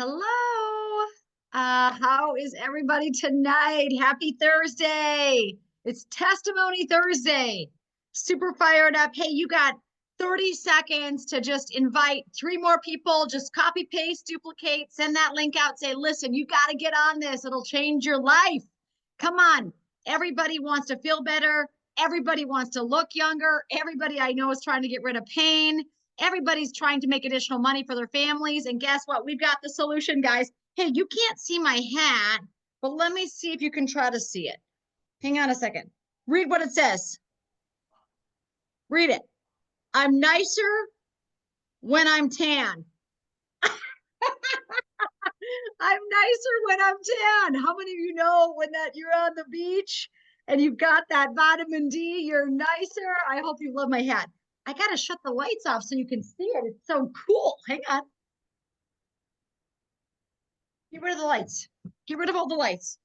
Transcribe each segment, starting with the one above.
Hello. How is everybody tonight? Happy Thursday. It's Testimony Thursday. Super fired up. Hey, you got 30 seconds to just invite 3 more people. Just copy, paste, duplicate, send that link out. Say, listen, you got to get on this. It'll change your life. Come on. Everybody wants to feel better. Everybody wants to look younger. Everybody I know is trying to get rid of pain. Everybody's trying to make additional money for their families. And guess what? We've got the solution, guys. Hey, you can't see my hat, but let me see if you can try to see it. Hang on a second. Read what it says. Read it. I'm nicer when I'm tan. I'm nicer when I'm tan. How many of you know when that you're on the beach and you've got that vitamin D, you're nicer? I hope you love my hat. I got to shut the lights off so you can see it. It's so cool. Hang on. Get rid of the lights. Get rid of all the lights.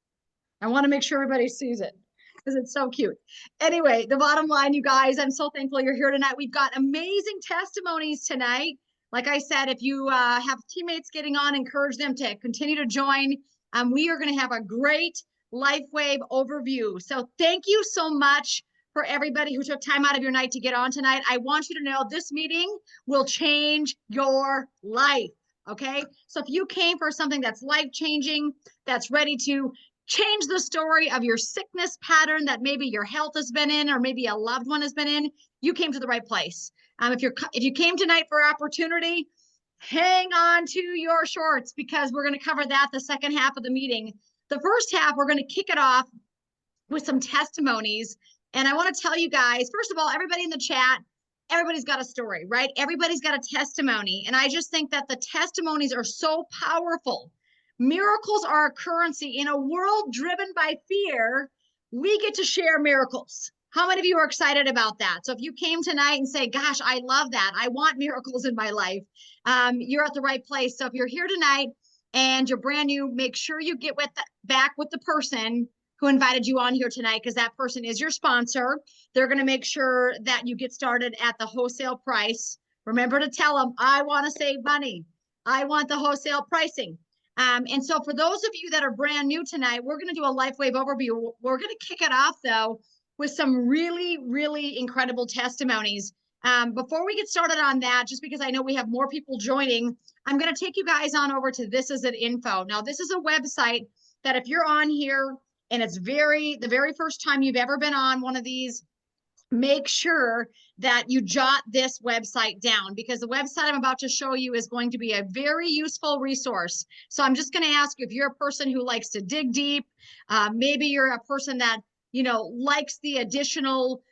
I want to make sure everybody sees it because it's so cute. Anyway, the bottom line, you guys, I'm so thankful you're here tonight. We've got amazing testimonies tonight. Like I said, if you have teammates getting on, encourage them to continue to join. We are going to have a great LifeWave overview. So thank you so much for everybody who took time out of your night to get on tonight. I want you to know this meeting will change your life, okay? So if you came for something that's life-changing, that's ready to change the story of your sickness pattern that maybe your health has been in or maybe a loved one has been in, you came to the right place. If you came tonight for opportunity, hang on to your shorts because we're going to cover that the second half of the meeting. The first half, we're going to kick it off with some testimonies. And I want to tell you guys, first of all, everybody in the chat, everybody's got a story, right? Everybody's got a testimony. And I just think that the testimonies are so powerful. Miracles are a currency. In a world driven by fear, we get to share miracles. How many of you are excited about that? So if you came tonight and say, gosh, I love that. I want miracles in my life. You're at the right place. So if you're here tonight and you're brand new, make sure you get back with the person who invited you on here tonight, because that person is your sponsor. They're going to make sure that you get started at the wholesale price. Remember to tell them, I want to save money. I want the wholesale pricing. And so for those of you that are brand new tonight, we're going to do a LifeWave overview. We're going to kick it off, though, with some really, really incredible testimonies. Before we get started on that, just because I know we have more people joining, I'm going to take you guys on over to This Is It Info. Now, this is a website that if you're on here, and it's the very first time you've ever been on one of these, make sure that you jot this website down because the website I'm about to show you is going to be a very useful resource. So I'm just going to ask you if you're a person who likes to dig deep, maybe you're a person that, likes the additional,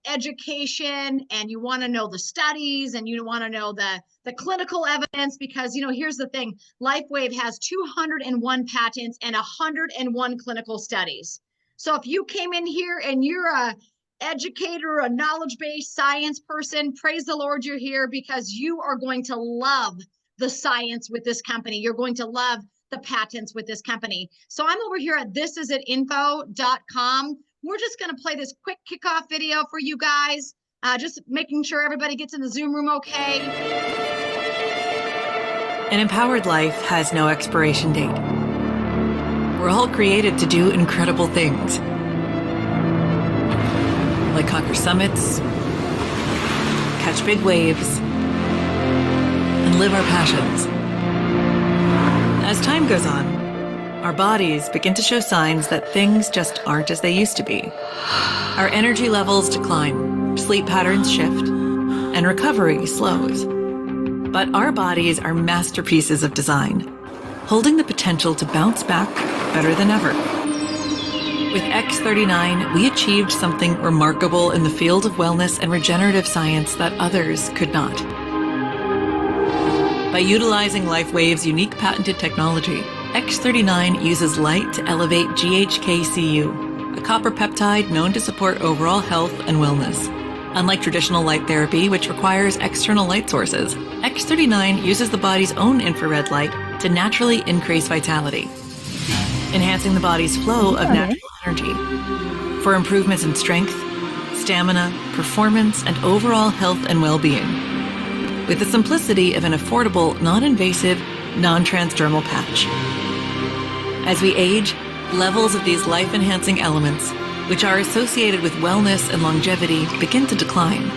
education and you want to know the studies and you want to know the clinical evidence because, here's the thing, LifeWave has 201 patents and 101 clinical studies. So if you came in here and you're a educator, a knowledge-based science person, praise the Lord you're here because you are going to love the science with this company. You're going to love the patents with this company. So I'm over here at thisisit.info.com. We're just going to play this quick kickoff video for you guys, just making sure everybody gets in the Zoom room okay. An empowered life has no expiration date. We're all created to do incredible things, like conquer summits, catch big waves, and live our passions. As time goes on, our bodies begin to show signs that things just aren't as they used to be. Our energy levels decline, sleep patterns shift, and recovery slows. But our bodies are masterpieces of design, holding the potential to bounce back better than ever. With X39, we achieved something remarkable in the field of wellness and regenerative science that others could not. By utilizing LifeWave's unique patented technology, X39 uses light to elevate GHKCU, a copper peptide known to support overall health and wellness. Unlike traditional light therapy, which requires external light sources, X39 uses the body's own infrared light to naturally increase vitality, enhancing the body's flow of natural energy. For improvements in strength, stamina, performance, and overall health and well-being. With the simplicity of an affordable, non-invasive, non-transdermal patch. As we age, levels of these life-enhancing elements, which are associated with wellness and longevity, begin to decline.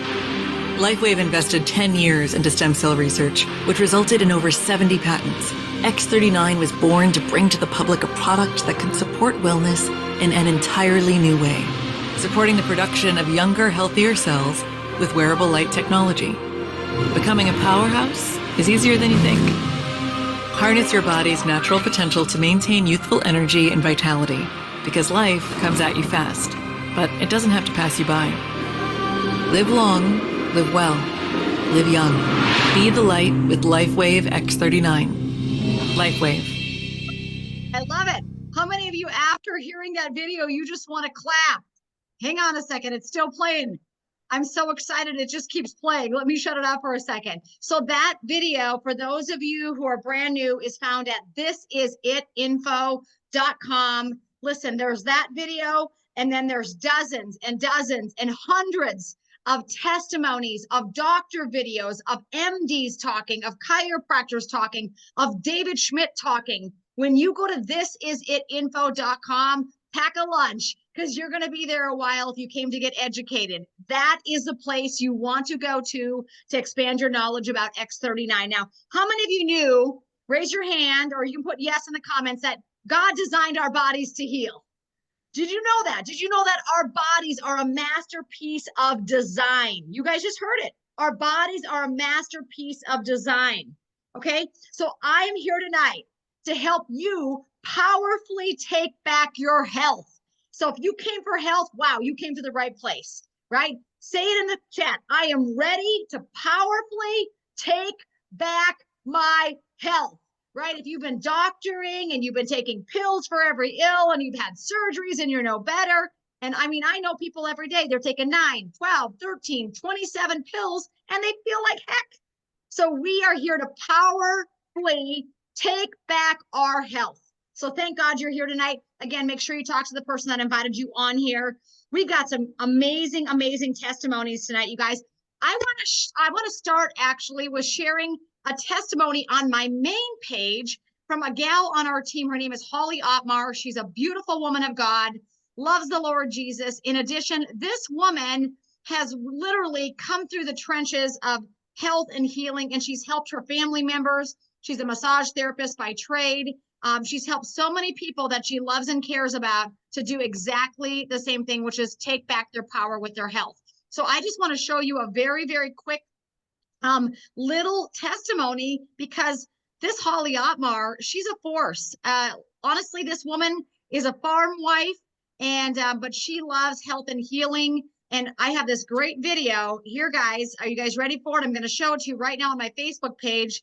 LifeWave invested 10 years into stem cell research, which resulted in over 70 patents. X39 was born to bring to the public a product that can support wellness in an entirely new way, supporting the production of younger, healthier cells with wearable light technology. Becoming a powerhouse is easier than you think. Harness your body's natural potential to maintain youthful energy and vitality, because life comes at you fast, but it doesn't have to pass you by. Live long, live well, live young. Be the light with LifeWave X39. LifeWave. I love it. How many of you, after hearing that video, you just want to clap? Hang on a second. It's still playing. I'm so excited. It just keeps playing. Let me shut it off for a second. So that video, for those of you who are brand new, is found at thisisinfo.com. Listen, there's that video, and then there's dozens and dozens and hundreds of testimonies, of doctor videos, of MDs talking, of chiropractors talking, of David Schmidt talking. When you go to thisisinfo.com, pack a lunch, because you're going to be there a while if you came to get educated. That is the place you want to go to expand your knowledge about X39. Now, how many of you knew, raise your hand, or you can put yes in the comments, that God designed our bodies to heal? Did you know that? Did you know that our bodies are a masterpiece of design? You guys just heard it. Our bodies are a masterpiece of design. Okay, so I'm here tonight to help you powerfully take back your health. So if you came for health, wow, you came to the right place, right? Say it in the chat. I am ready to powerfully take back my health, right? If you've been doctoring and you've been taking pills for every ill and you've had surgeries and you're no better. And I mean, I know people every day, they're taking 9, 12, 13, 27 pills and they feel like heck. So we are here to powerfully take back our health. So thank God you're here tonight. Again, make sure you talk to the person that invited you on here. We got some amazing, amazing testimonies tonight, you guys. I want to start actually with sharing a testimony on my main page from a gal on our team. Her name is Holly Ottmar. She's a beautiful woman of God, loves the Lord Jesus. In addition, this woman has literally come through the trenches of health and healing, and she's helped her family members. She's a massage therapist by trade. She's helped so many people that she loves and cares about to do exactly the same thing, which is take back their power with their health. So I just want to show you a very, very quick little testimony, because this Holly Ottmar, she's a force. Honestly, this woman is a farm wife, and but she loves health and healing. And I have this great video here, guys. Are you guys ready for it? I'm going to show it to you right now on my Facebook page.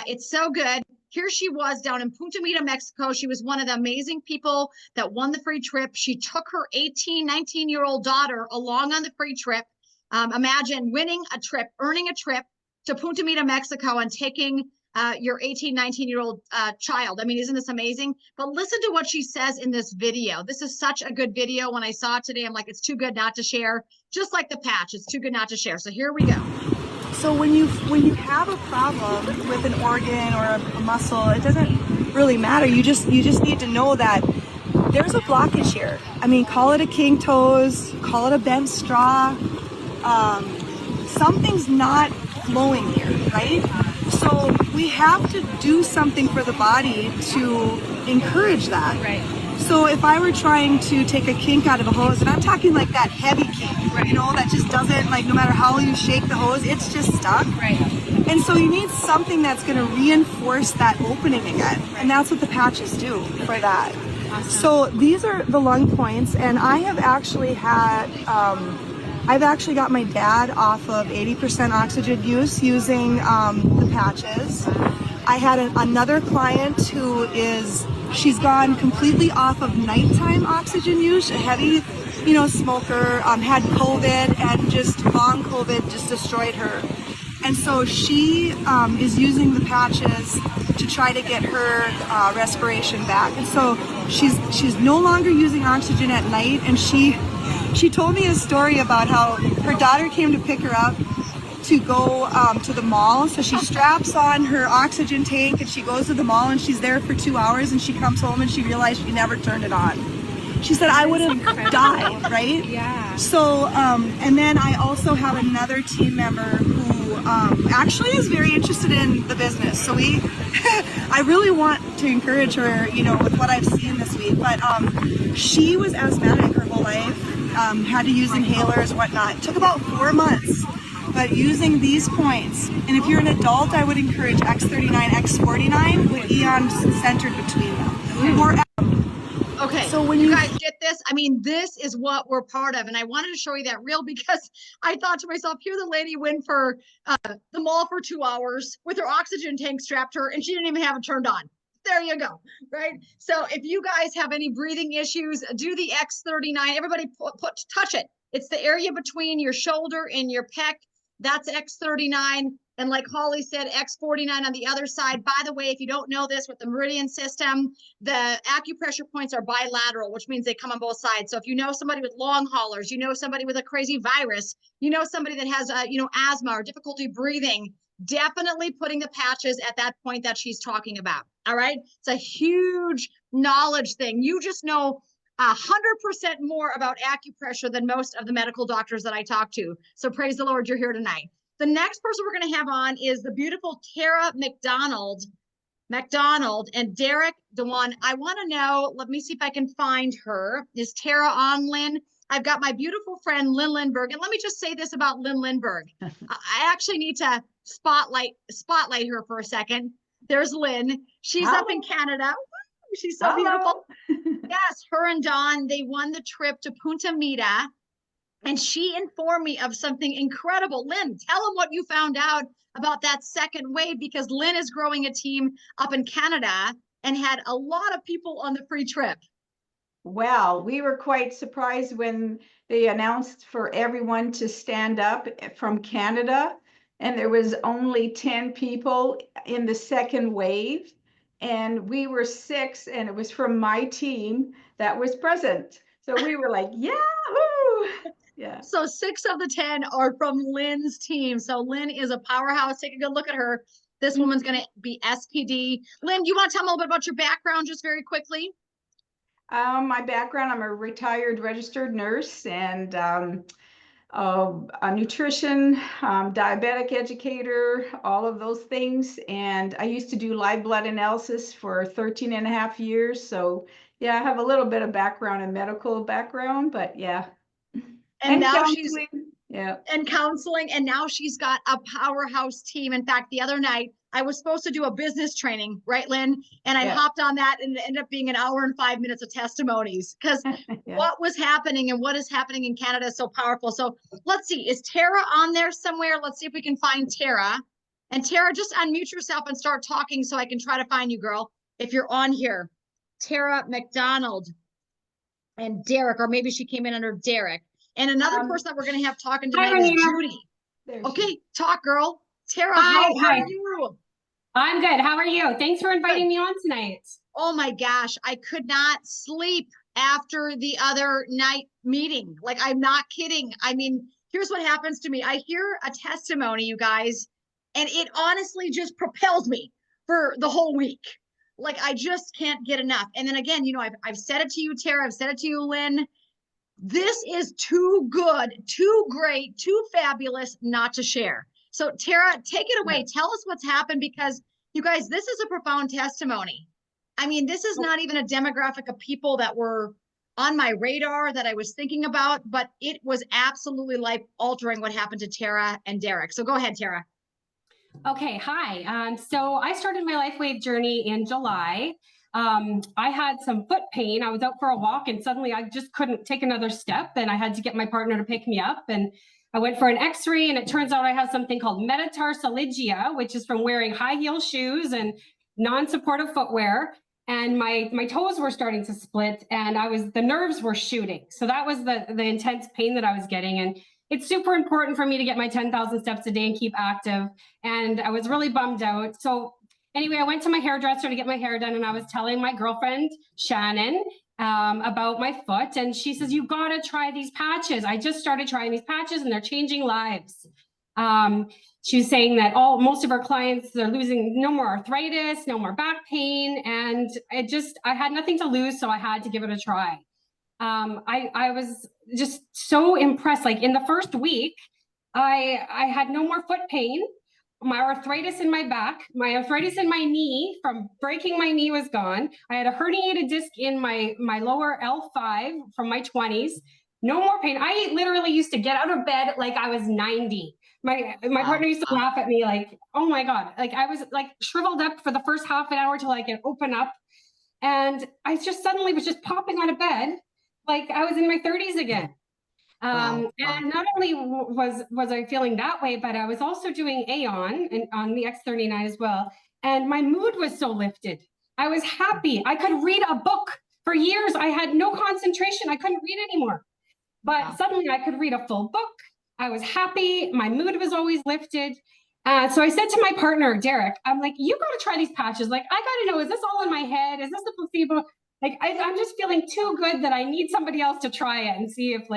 It's so good. Here she was down in Punta Mita, Mexico. She was one of the amazing people that won the free trip. She took her 19-year-old daughter along on the free trip. Imagine winning a trip, earning a trip to Punta Mita, Mexico, and taking your 19-year-old child. I mean, isn't this amazing? But listen to what she says in this video. This is such a good video. When I saw it today, I'm like, it's too good not to share. Just like the patch, it's too good not to share. So here we go. So when you have a problem with an organ or a muscle, it doesn't really matter. You just need to know that there's a blockage here. I mean, call it a king toes, call it a bent straw. Something's not flowing here, right? So we have to do something for the body to encourage that. Right. So if I were trying to take a kink out of a hose, and I'm talking like that heavy kink, right, you know, that just doesn't, like, no matter how you shake the hose, it's just stuck. Right. And so you need something that's going to reinforce that opening again. Right. And that's what the patches do for that. Awesome. So these are the lung points, and I have actually had, I've actually got my dad off of 80% oxygen use using the patches. I had another client who she's gone completely off of nighttime oxygen use, a heavy, smoker, had COVID, and just long COVID just destroyed her. And so she is using the patches to try to get her respiration back. And so she's no longer using oxygen at night, and she told me a story about how her daughter came to pick her up to go to the mall. So she straps on her oxygen tank and she goes to the mall and she's there for 2 hours and she comes home and she realized she never turned it on. She said, I would have died, right? Yeah. So, and then I also have another team member who actually is very interested in the business. So I really want to encourage her, you know, with what I've seen this week. But she was asthmatic her whole life, had to use inhalers, whatnot. It took about 4 months. But using these points, and if you're an adult, I would encourage X39, X49 with eons centered between them. Or Okay, so when you guys get this, I mean, this is what we're part of. And I wanted to show you that reel because I thought to myself, here the lady went for the mall for 2 hours with her oxygen tank strapped to her and she didn't even have it turned on. There you go, right? So if you guys have any breathing issues, do the X39. Everybody touch it. It's the area between your shoulder and your pec. That's X39. And like Holly said, X49 on the other side. By the way, if you don't know this, with the Meridian system, the acupressure points are bilateral, which means they come on both sides. So if you know somebody with long haulers, you know somebody with a crazy virus, you know somebody that has, asthma or difficulty breathing, definitely putting the patches at that point that she's talking about. All right. It's a huge knowledge thing. You just know 100% more about acupressure than most of the medical doctors that I talk to. So praise the Lord, you're here tonight. The next person we're going to have on is the beautiful Tara McDonald and Derek DeWan. I want to know, let me see if I can find her. Is Tara on, Lynn? I've got my beautiful friend, Lynn Lindberg. And let me just say this about Lynn Lindberg. I actually need to spotlight her for a second. There's Lynn. She's up in Canada. She's so beautiful. Yes, her and Dawn, they won the trip to Punta Mita. And she informed me of something incredible. Lynn, tell them what you found out about that second wave, because Lynn is growing a team up in Canada and had a lot of people on the free trip. Well, we were quite surprised when they announced for everyone to stand up from Canada, and there was only 10 people in the second wave, and we were 6, and it was from my team that was present. So we were like, yahoo! Yeah. So 6 of the 10 are from Lynn's team. So Lynn is a powerhouse. Take a good look at her. This woman's going to be SPD. Lynn, you want to tell me a little bit about your background just very quickly? My background, I'm a retired registered nurse and a nutrition, diabetic educator, all of those things. And I used to do live blood analysis for 13 and a half years. So yeah, I have a little bit of background in medical background, but yeah. And now counseling. And counseling. And now she's got a powerhouse team. In fact, the other night I was supposed to do a business training, right, Lynn? And I hopped on that and it ended up being an hour and 5 minutes of testimonies because what was happening and what is happening in Canada is so powerful. So let's see, is Tara on there somewhere? Let's see if we can find Tara. And Tara, just unmute yourself and start talking so I can try to find you, girl, if you're on here. Tara McDonald and Derek, or maybe she came in under Derek. And another person that we're going to have talking tonight is Judy. Okay, talk, girl. Tara, how are you? I'm good. How are you? Thanks for inviting me on tonight. Oh my gosh, I could not sleep after the other night meeting. Like, I'm not kidding. I mean, here's what happens to me. I hear a testimony, you guys, and it honestly just propels me for the whole week. Like, I just can't get enough. And then again, I've said it to you, Tara. I've said it to you, Lynn. This is too good, too great, too fabulous not to share. So Tara, take it away. Tell us what's happened, because you guys, this is a profound testimony. I mean, this is not even a demographic of people that were on my radar that I was thinking about, but it was absolutely life altering what happened to Tara and Derek. So go ahead, Tara. Okay, hi. So I started my LifeWave journey in July. I had some foot pain. I was out for a walk and suddenly I just couldn't take another step, and I had to get my partner to pick me up, and I went for an x-ray, and it turns out I have something called metatarsalgia, which is from wearing high heel shoes and non-supportive footwear. And my toes were starting to split, and the nerves were shooting. So that was the intense pain that I was getting. And it's super important for me to get my 10,000 steps a day and keep active. And I was really bummed out. So anyway, I went to my hairdresser to get my hair done, and I was telling my girlfriend, Shannon, about my foot. And she says, you got to try these patches. I just started trying these patches and they're changing lives. She was saying that most of our clients, they're losing no more arthritis, no more back pain. And I had nothing to lose. So I had to give it a try. I was just so impressed. Like in the first week, I had no more foot pain. My arthritis in my back, my arthritis in my knee from breaking my knee was gone. I had a herniated disc in my lower L5 from my 20s. No more pain. I literally used to get out of bed like I was 90. My partner used to laugh at me like, oh my God. Like I was like shriveled up for the first half an hour till I could open up. And I just suddenly was just popping out of bed like I was in my 30s again. And not only was I feeling that way, but I was also doing Aeon and on the X39 as well. And my mood was so lifted. I was happy. I could read a book. For years, I had no concentration. I couldn't read anymore. But suddenly I could read a full book. I was happy. My mood was always lifted. So I said to my partner, Derek, I'm like, you got to try these patches. Like, I got to know, is this all in my head? Is this the placebo? Like, I'm just feeling too good that I need somebody else to try it and see if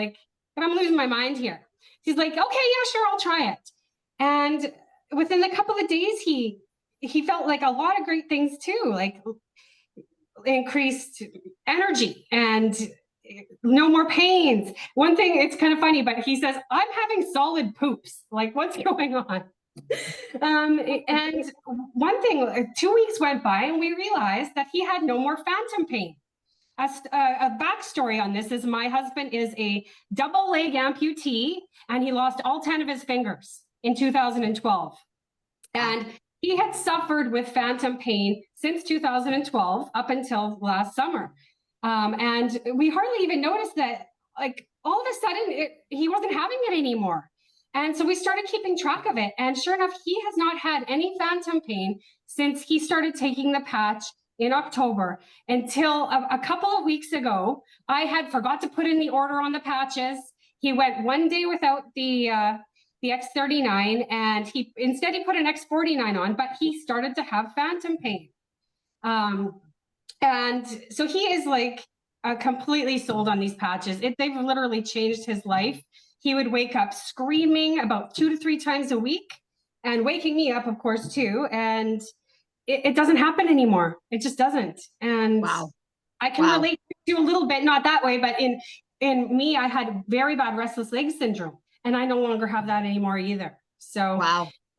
I'm losing my mind here. He's like, okay, yeah, sure, I'll try it. And within a couple of days, he felt like a lot of great things too, like increased energy and no more pains. One thing, it's kind of funny, but he says, I'm having solid poops. Like, what's going on? And one thing, 2 weeks went by and we realized that he had no more phantom pain. A backstory on this is my husband is a double leg amputee and he lost all 10 of his fingers in 2012. And he had suffered with phantom pain since 2012 up until last summer. And we hardly even noticed that, like, all of a sudden he wasn't having it anymore. And so we started keeping track of it. And sure enough, he has not had any phantom pain since he started taking the patch in October until a couple of weeks ago. I had forgot to put in the order on the patches. He went one day without the X39 and instead he put an X49 on, but he started to have phantom pain. And so he is like completely sold on these patches. They've literally changed his life. He would wake up screaming about 2 to 3 times a week and waking me up, of course, too. And it doesn't happen anymore. It just doesn't. And I can relate to a little bit, not that way, but in me, I had very bad restless leg syndrome and I no longer have that anymore either. So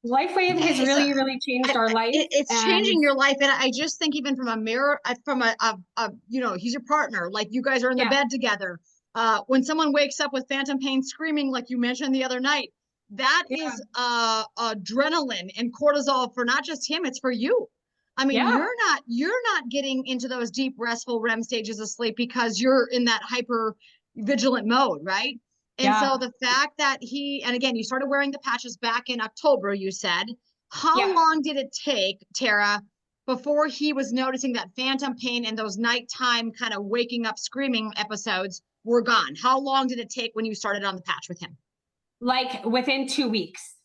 LifeWave has really, really changed our life. It's changing your life. And I just think even from a mirror, from he's your partner, like you guys are in the bed together. When someone wakes up with phantom pain screaming, like you mentioned the other night, that is adrenaline and cortisol for not just him, it's for you. I mean, you're not getting into those deep restful REM stages of sleep because you're in that hyper vigilant mode, right? And so the fact that and again, you started wearing the patches back in October, you said. How long did it take, Tara, before he was noticing that phantom pain and those nighttime kind of waking up screaming episodes were gone? How long did it take when you started on the patch with him? Like within 2 weeks.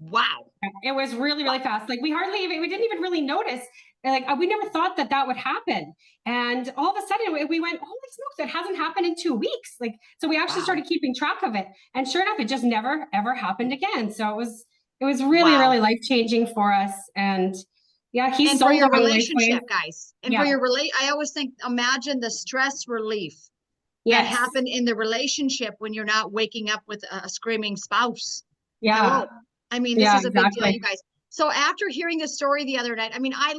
Wow. It was really, really fast. Like we didn't even really notice. Like we never thought that would happen. And all of a sudden we went, holy smokes, it hasn't happened in 2 weeks. Like, so we actually started keeping track of it. And sure enough, it just never, ever happened again. So it was really, really life-changing for us. And he's and sold for your on relationship, LifeWave. guys. And for your I always think, imagine the stress relief that happened in the relationship when you're not waking up with a screaming spouse. Yeah. I mean, this is a big deal, you guys. So after hearing this story the other night, I mean, I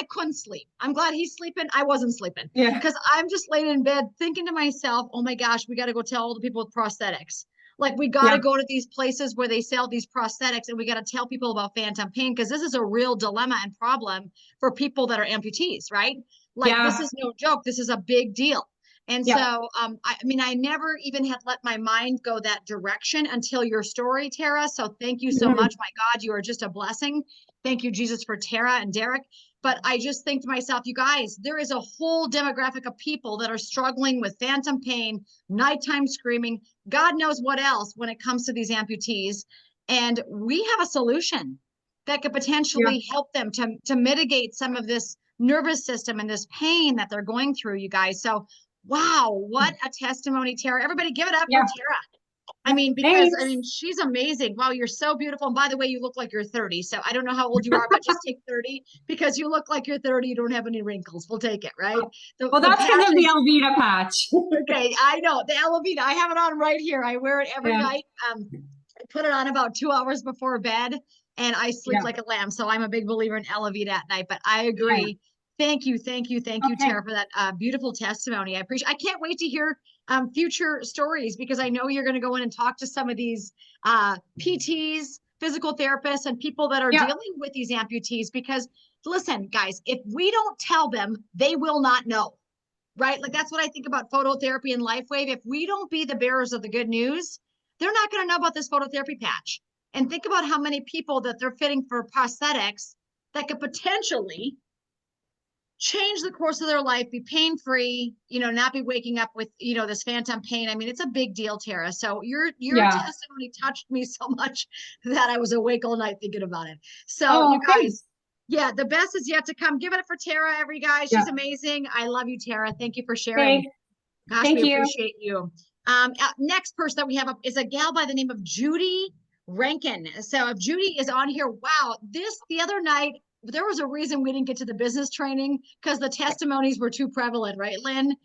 couldn't sleep. I'm glad he's sleeping. I wasn't sleeping because I'm just laying in bed thinking to myself, oh my gosh, we got to go tell all the people with prosthetics. Like we got to go to these places where they sell these prosthetics and we got to tell people about phantom pain because this is a real dilemma and problem for people that are amputees, right? Like this is no joke. This is a big deal. And so, I mean, I never even had let my mind go that direction until your story, Tara. So thank you so much. My God, you are just a blessing. Thank you, Jesus, for Tara and Derek. But I just think to myself, you guys, there is a whole demographic of people that are struggling with phantom pain, nighttime screaming, God knows what else when it comes to these amputees. And we have a solution that could potentially help them to mitigate some of this nervous system and this pain that they're going through, you guys. So wow, what a testimony, Tara. Everybody give it up for Tara. I mean, because I Thanks. mean, she's amazing. Wow, you're so beautiful. And by the way, you look like you're 30. So I don't know how old you are, but just take 30 because you look like you're 30. You don't have any wrinkles. We'll take it, right? Well, The that's because of the passion. Alvita patch. Okay, I know the Alavita. I have it on right here. I wear it every Yeah. night. I put it on about 2 hours before bed, and I sleep Yeah. like a lamb. So I'm a big believer in Alavita at night. But I Yeah. agree. Thank you, thank you, thank you, Okay. Tara, for that beautiful testimony. I appreciate. I can't wait to hear future stories because I know you're going to go in and talk to some of these PTs, physical therapists, and people that are Yeah. dealing with these amputees. Because listen, guys, if we don't tell them, they will not know. Right? Like that's what I think about phototherapy and LifeWave. If we don't be the bearers of the good news, they're not going to know about this phototherapy patch. And think about how many people that they're fitting for prosthetics that could potentially change the course of their life, be pain-free, not be waking up with, this phantom pain. I mean, it's a big deal, Tara. So your Yeah. testimony touched me so much that I was awake all night thinking about it. So Oh, you guys, thanks. yeah, the best is yet to come. Give it up for Tara, every guy. She's Yeah. amazing. I love you, Tara. Thank you for sharing. Thanks. Gosh, Thank we you. appreciate you. Next person that we have up is a gal by the name of Judy Rankin. So if Judy is on here, wow, the other night, there was a reason we didn't get to the business training because the testimonies were too prevalent, right, Lynn?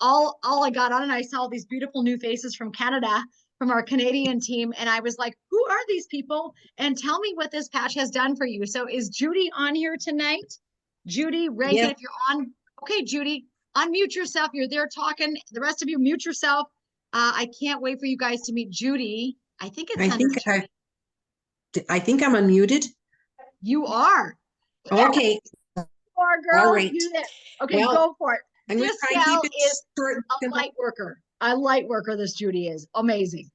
All I got on and I saw these beautiful new faces from Canada, from our Canadian team. And I was like, who are these people? And tell me what this patch has done for you. So is Judy on here tonight? Judy Rankin, Yeah. if you're on. Okay, Judy, unmute yourself. You're there talking. The rest of you mute yourself. I can't wait for you guys to meet Judy. I think it's under Judy. I think I'm unmuted. You are. Okay. You are, girl. All right. You did. Okay, Well, go for it. I'm going to This try and gal keep it is short and a simple. light worker. A light worker, this Judy is. Amazing.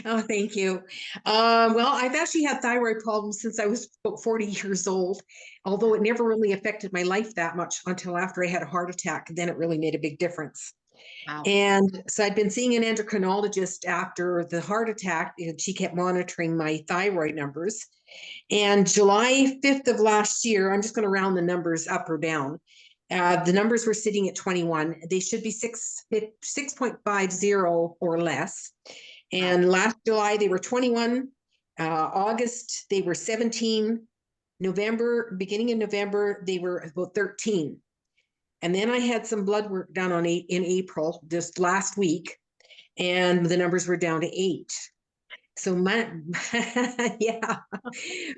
Oh, thank you. Well, I've actually had thyroid problems since I was about 40 years old, although it never really affected my life that much until after I had a heart attack. Then it really made a big difference. Wow. And so I'd been seeing an endocrinologist after the heart attack, and she kept monitoring my thyroid numbers. And July 5th of last year, I'm just going to round the numbers up or down. The numbers were sitting at 21. They should be 6.50 or less. And last July, they were 21. August, they were 17. Beginning of November, they were about 13. And then I had some blood work done in April, just last week, and the numbers were down to 8. So yeah,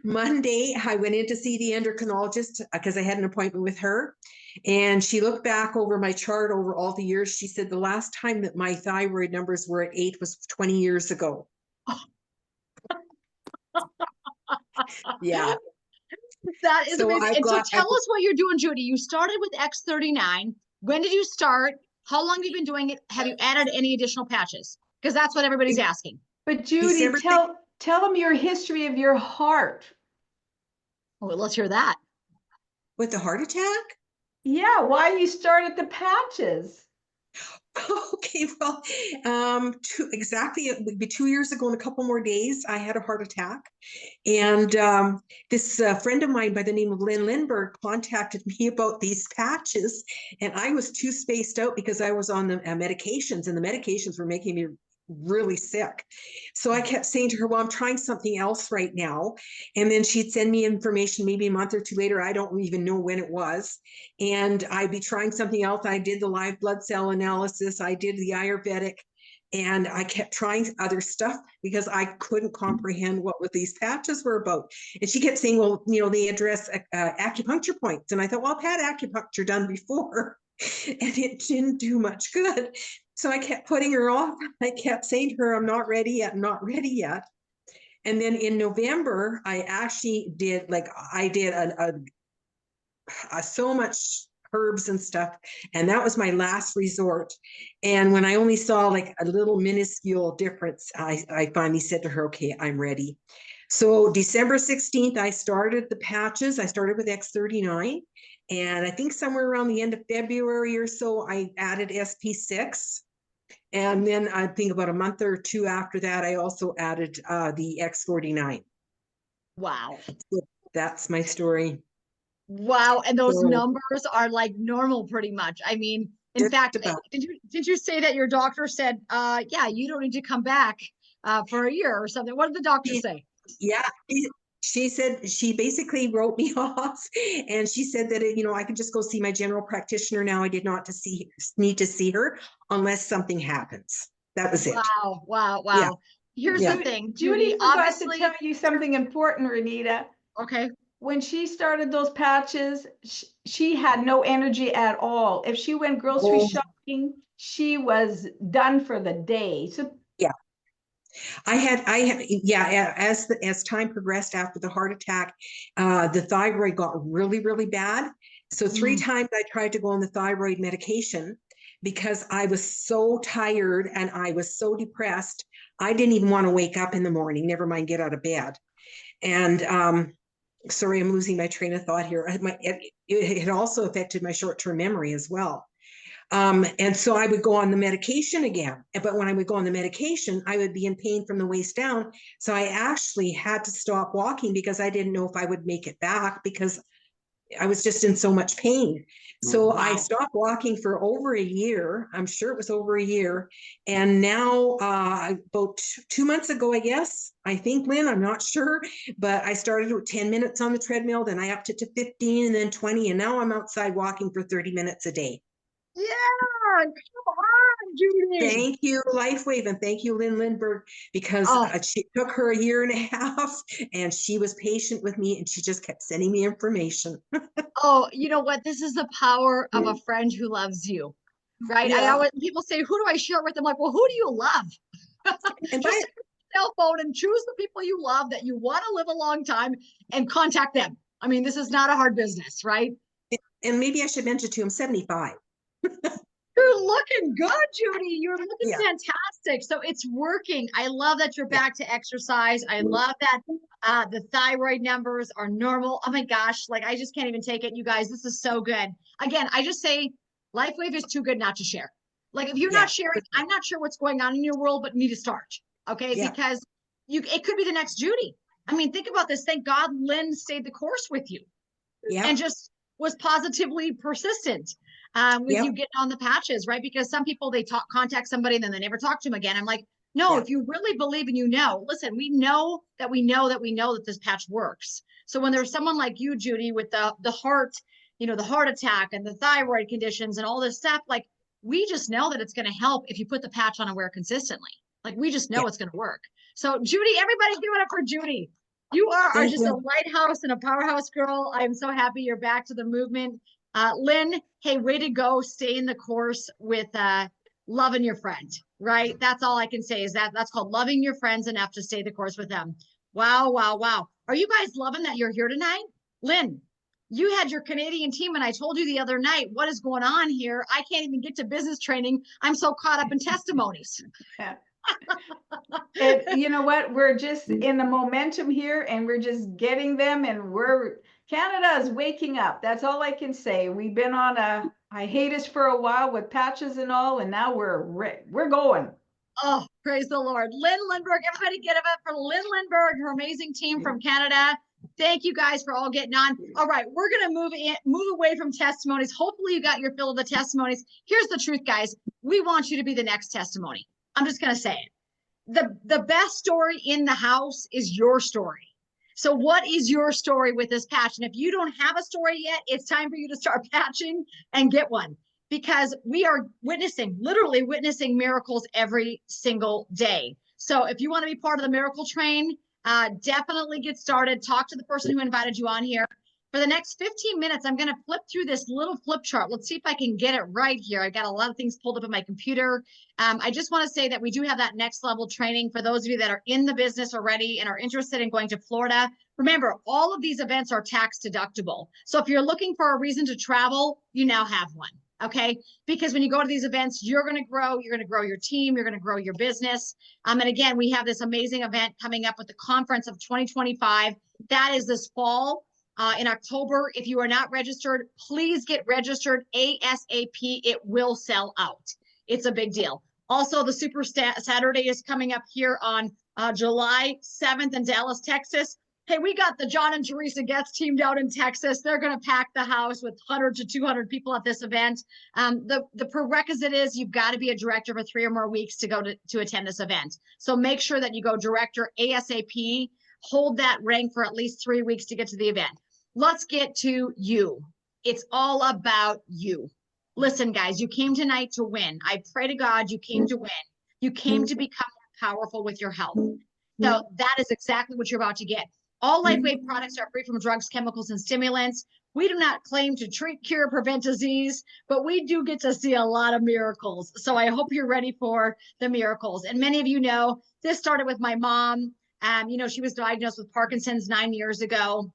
Monday I went in to see the endocrinologist because I had an appointment with her, and she looked back over my chart over all the years. She said the last time that my thyroid numbers were at 8 was 20 years ago. Yeah. That is So amazing. And so tell us what you're doing, Judy. You started with X39. When did you start? How long have you been doing it? Have you added any additional patches? Because that's what everybody's asking. But Judy, December tell them your history of your heart. Oh, let's hear that. with the heart attack? Yeah, why you started the patches. Okay, well, exactly, it would be 2 years ago in a couple more days, I had a heart attack. And this friend of mine by the name of Lynn Lindbergh contacted me about these patches. And I was too spaced out because I was on the medications, and the medications were making me really sick. So I kept saying to her, well, I'm trying something else right now. And then she'd send me information maybe a month or two later. I don't even know when it was. And I'd be trying something else. I did the live blood cell analysis. I did the Ayurvedic. And I kept trying other stuff because I couldn't comprehend what these patches were about. And she kept saying, well, they address acupuncture points. And I thought, well, I've had acupuncture done before and it didn't do much good. So I kept putting her off. I kept saying to her, I'm not ready yet, I'm not ready yet. And then in November, I actually did so much herbs and stuff. And that was my last resort. And when I only saw like a little minuscule difference, I finally said to her, okay, I'm ready. So December 16th, I started the patches. I started with X39. And I think somewhere around the end of February or so, I added SP6. And then I think about a month or two after that, I also added the X39. Wow. So that's my story. Wow. And those numbers are like normal pretty much. I mean, In Just fact, about. did you say that your doctor said, yeah, you don't need to come back for a year or something? What did the doctor say? Yeah, she said she basically wrote me off, and she said that I could just go see my general practitioner now. I did not need to see her unless something happens. That was it. Wow, wow, Yeah, wow. Here's yeah. the thing, Judy Judy, forgot obviously, to tell you something important, Renita. okay. When she started those patches, she had no energy at all. If she went grocery Oh, shopping, she was done for the day. So yeah. Yeah, as time progressed after the heart attack, the thyroid got really, really bad. So 3 times I tried to go on the thyroid medication because I was so tired and I was so depressed. I didn't even want to wake up in the morning, never mind get out of bed. And sorry, I'm losing my train of thought here. It also affected my short-term memory as well. And so I would go on the medication again. But when I would go on the medication, I would be in pain from the waist down. So I actually had to stop walking because I didn't know if I would make it back because I was just in so much pain. So I stopped walking for over a year. I'm sure it was over a year. And now, about 2 months ago, I guess, I think, Lynn, I'm not sure, but I started with 10 minutes on the treadmill, then I upped it to 15 and then 20. And now I'm outside walking for 30 minutes a day. Yeah, come on, Judy. Thank you, LifeWave, and thank you, Lynn Lindbergh, because she took her a year and a half, and she was patient with me, and she just kept sending me information. Oh, you know what? This is the power of a friend who loves you, right? I Yeah. always people say, "Who do I share with?" I'm like, "Well, who do you love?" And Just take your cell phone and choose the people you love that you want to live a long time and contact them. I mean, this is not a hard business, right? maybe I should mention to him 75. You're looking good, Judy. You're looking Yeah. fantastic. So it's working. I love that you're back to exercise. I love that the thyroid numbers are normal. Oh my gosh, like I just can't even take it, you guys. This is so good. Again, I just say LifeWave is too good not to share. Like if you're Yeah. not sharing, I'm not sure what's going on in your world, but you need to start. Okay, Yeah. because it could be the next Judy. I mean, think about this. Thank God Lynn stayed the course with you Yeah. and just was positively persistent with Yeah. you getting on the patches, right? Because some people they contact somebody and then they never talk to them again. I'm like, no, Yeah. if you really believe and listen, we know that this patch works. So when there's someone like you, Judy, with the heart, the heart attack and the thyroid conditions and all this stuff, like we just know that it's going to help if you put the patch on and wear consistently. Like we just know it's going to work. So Judy, everybody give it up for Judy. You are just a lighthouse and a powerhouse girl. I'm so happy you're back to the movement. Lynn, hey, way to go. Stay in the course with loving your friend, right? That's all I can say is that's called loving your friends enough to stay the course with them. Wow, wow, wow. Are you guys loving that you're here tonight? Lynn, you had your Canadian team and I told you the other night, what is going on here? I can't even get to business training. I'm so caught up in testimonies. Yeah. You know what? We're just in the momentum here and we're just getting them and Canada is waking up. That's all I can say. We've been on a hiatus for a while with patches and all, and now we're going. Oh, praise the Lord. Lynn Lindbergh, everybody get it up for Lynn Lindbergh, her amazing team from Canada. Thank you guys for all getting on. All right, we're going to move away from testimonies. Hopefully you got your fill of the testimonies. Here's the truth, guys. We want you to be the next testimony. I'm just going to say it. The best story in the house is your story. So what is your story with this patch? And if you don't have a story yet, it's time for you to start patching and get one because we are literally witnessing miracles every single day. So if you want to be part of the miracle train, definitely get started. Talk to the person who invited you on here. For the next 15 minutes, I'm going to flip through this little flip chart. Let's see if I can get it right here. I got a lot of things pulled up on my computer. I just want to say that we do have that next level training for those of you that are in the business already and are interested in going to Florida. Remember, all of these events are tax deductible. So if you're looking for a reason to travel, you now have one. Okay. Because when you go to these events, you're going to grow your team, you're going to grow your business. And again, we have this amazing event coming up with the conference of 2025. That is this fall. In October. If you are not registered, please get registered ASAP. It will sell out. It's a big deal. Also, the Super Saturday is coming up here on July 7th in Dallas, Texas. Hey, we got the John and Teresa Getz team down in Texas. They're going to pack the house with 100 to 200 people at this event. The prerequisite is you've got to be a director for 3 or more weeks to go to attend this event. So make sure that you go director ASAP, hold that rank for at least 3 weeks to get to the event. Let's get to you. It's all about you. Listen, guys, you came tonight to win. I pray to God you came to win. You came to become more powerful with your health. So that is exactly what you're about to get. All LifeWave products are free from drugs, chemicals, and stimulants. We do not claim to treat, cure, prevent disease, but we do get to see a lot of miracles. So I hope you're ready for the miracles. And many of you know, this started with my mom. She was diagnosed with Parkinson's 9 years ago.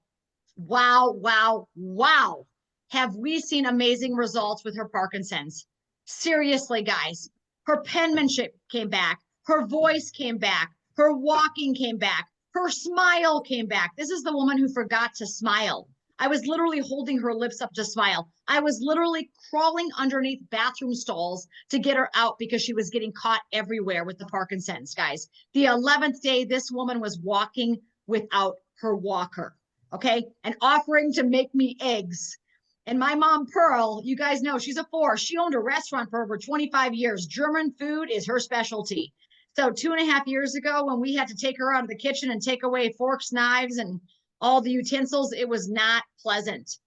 Wow, wow, wow. Have we seen amazing results with her Parkinson's? Seriously, guys, her penmanship came back. Her voice came back. Her walking came back. Her smile came back. This is the woman who forgot to smile. I was literally holding her lips up to smile. I was literally crawling underneath bathroom stalls to get her out because she was getting caught everywhere with the Parkinson's, guys. The 11th day, this woman was walking without her walker, okay? And offering to make me eggs. And my mom, Pearl, you guys know she's a 4. She owned a restaurant for over 25 years. German food is her specialty. So 2.5 years ago, when we had to take her out of the kitchen and take away forks, knives, and all the utensils, it was not pleasant.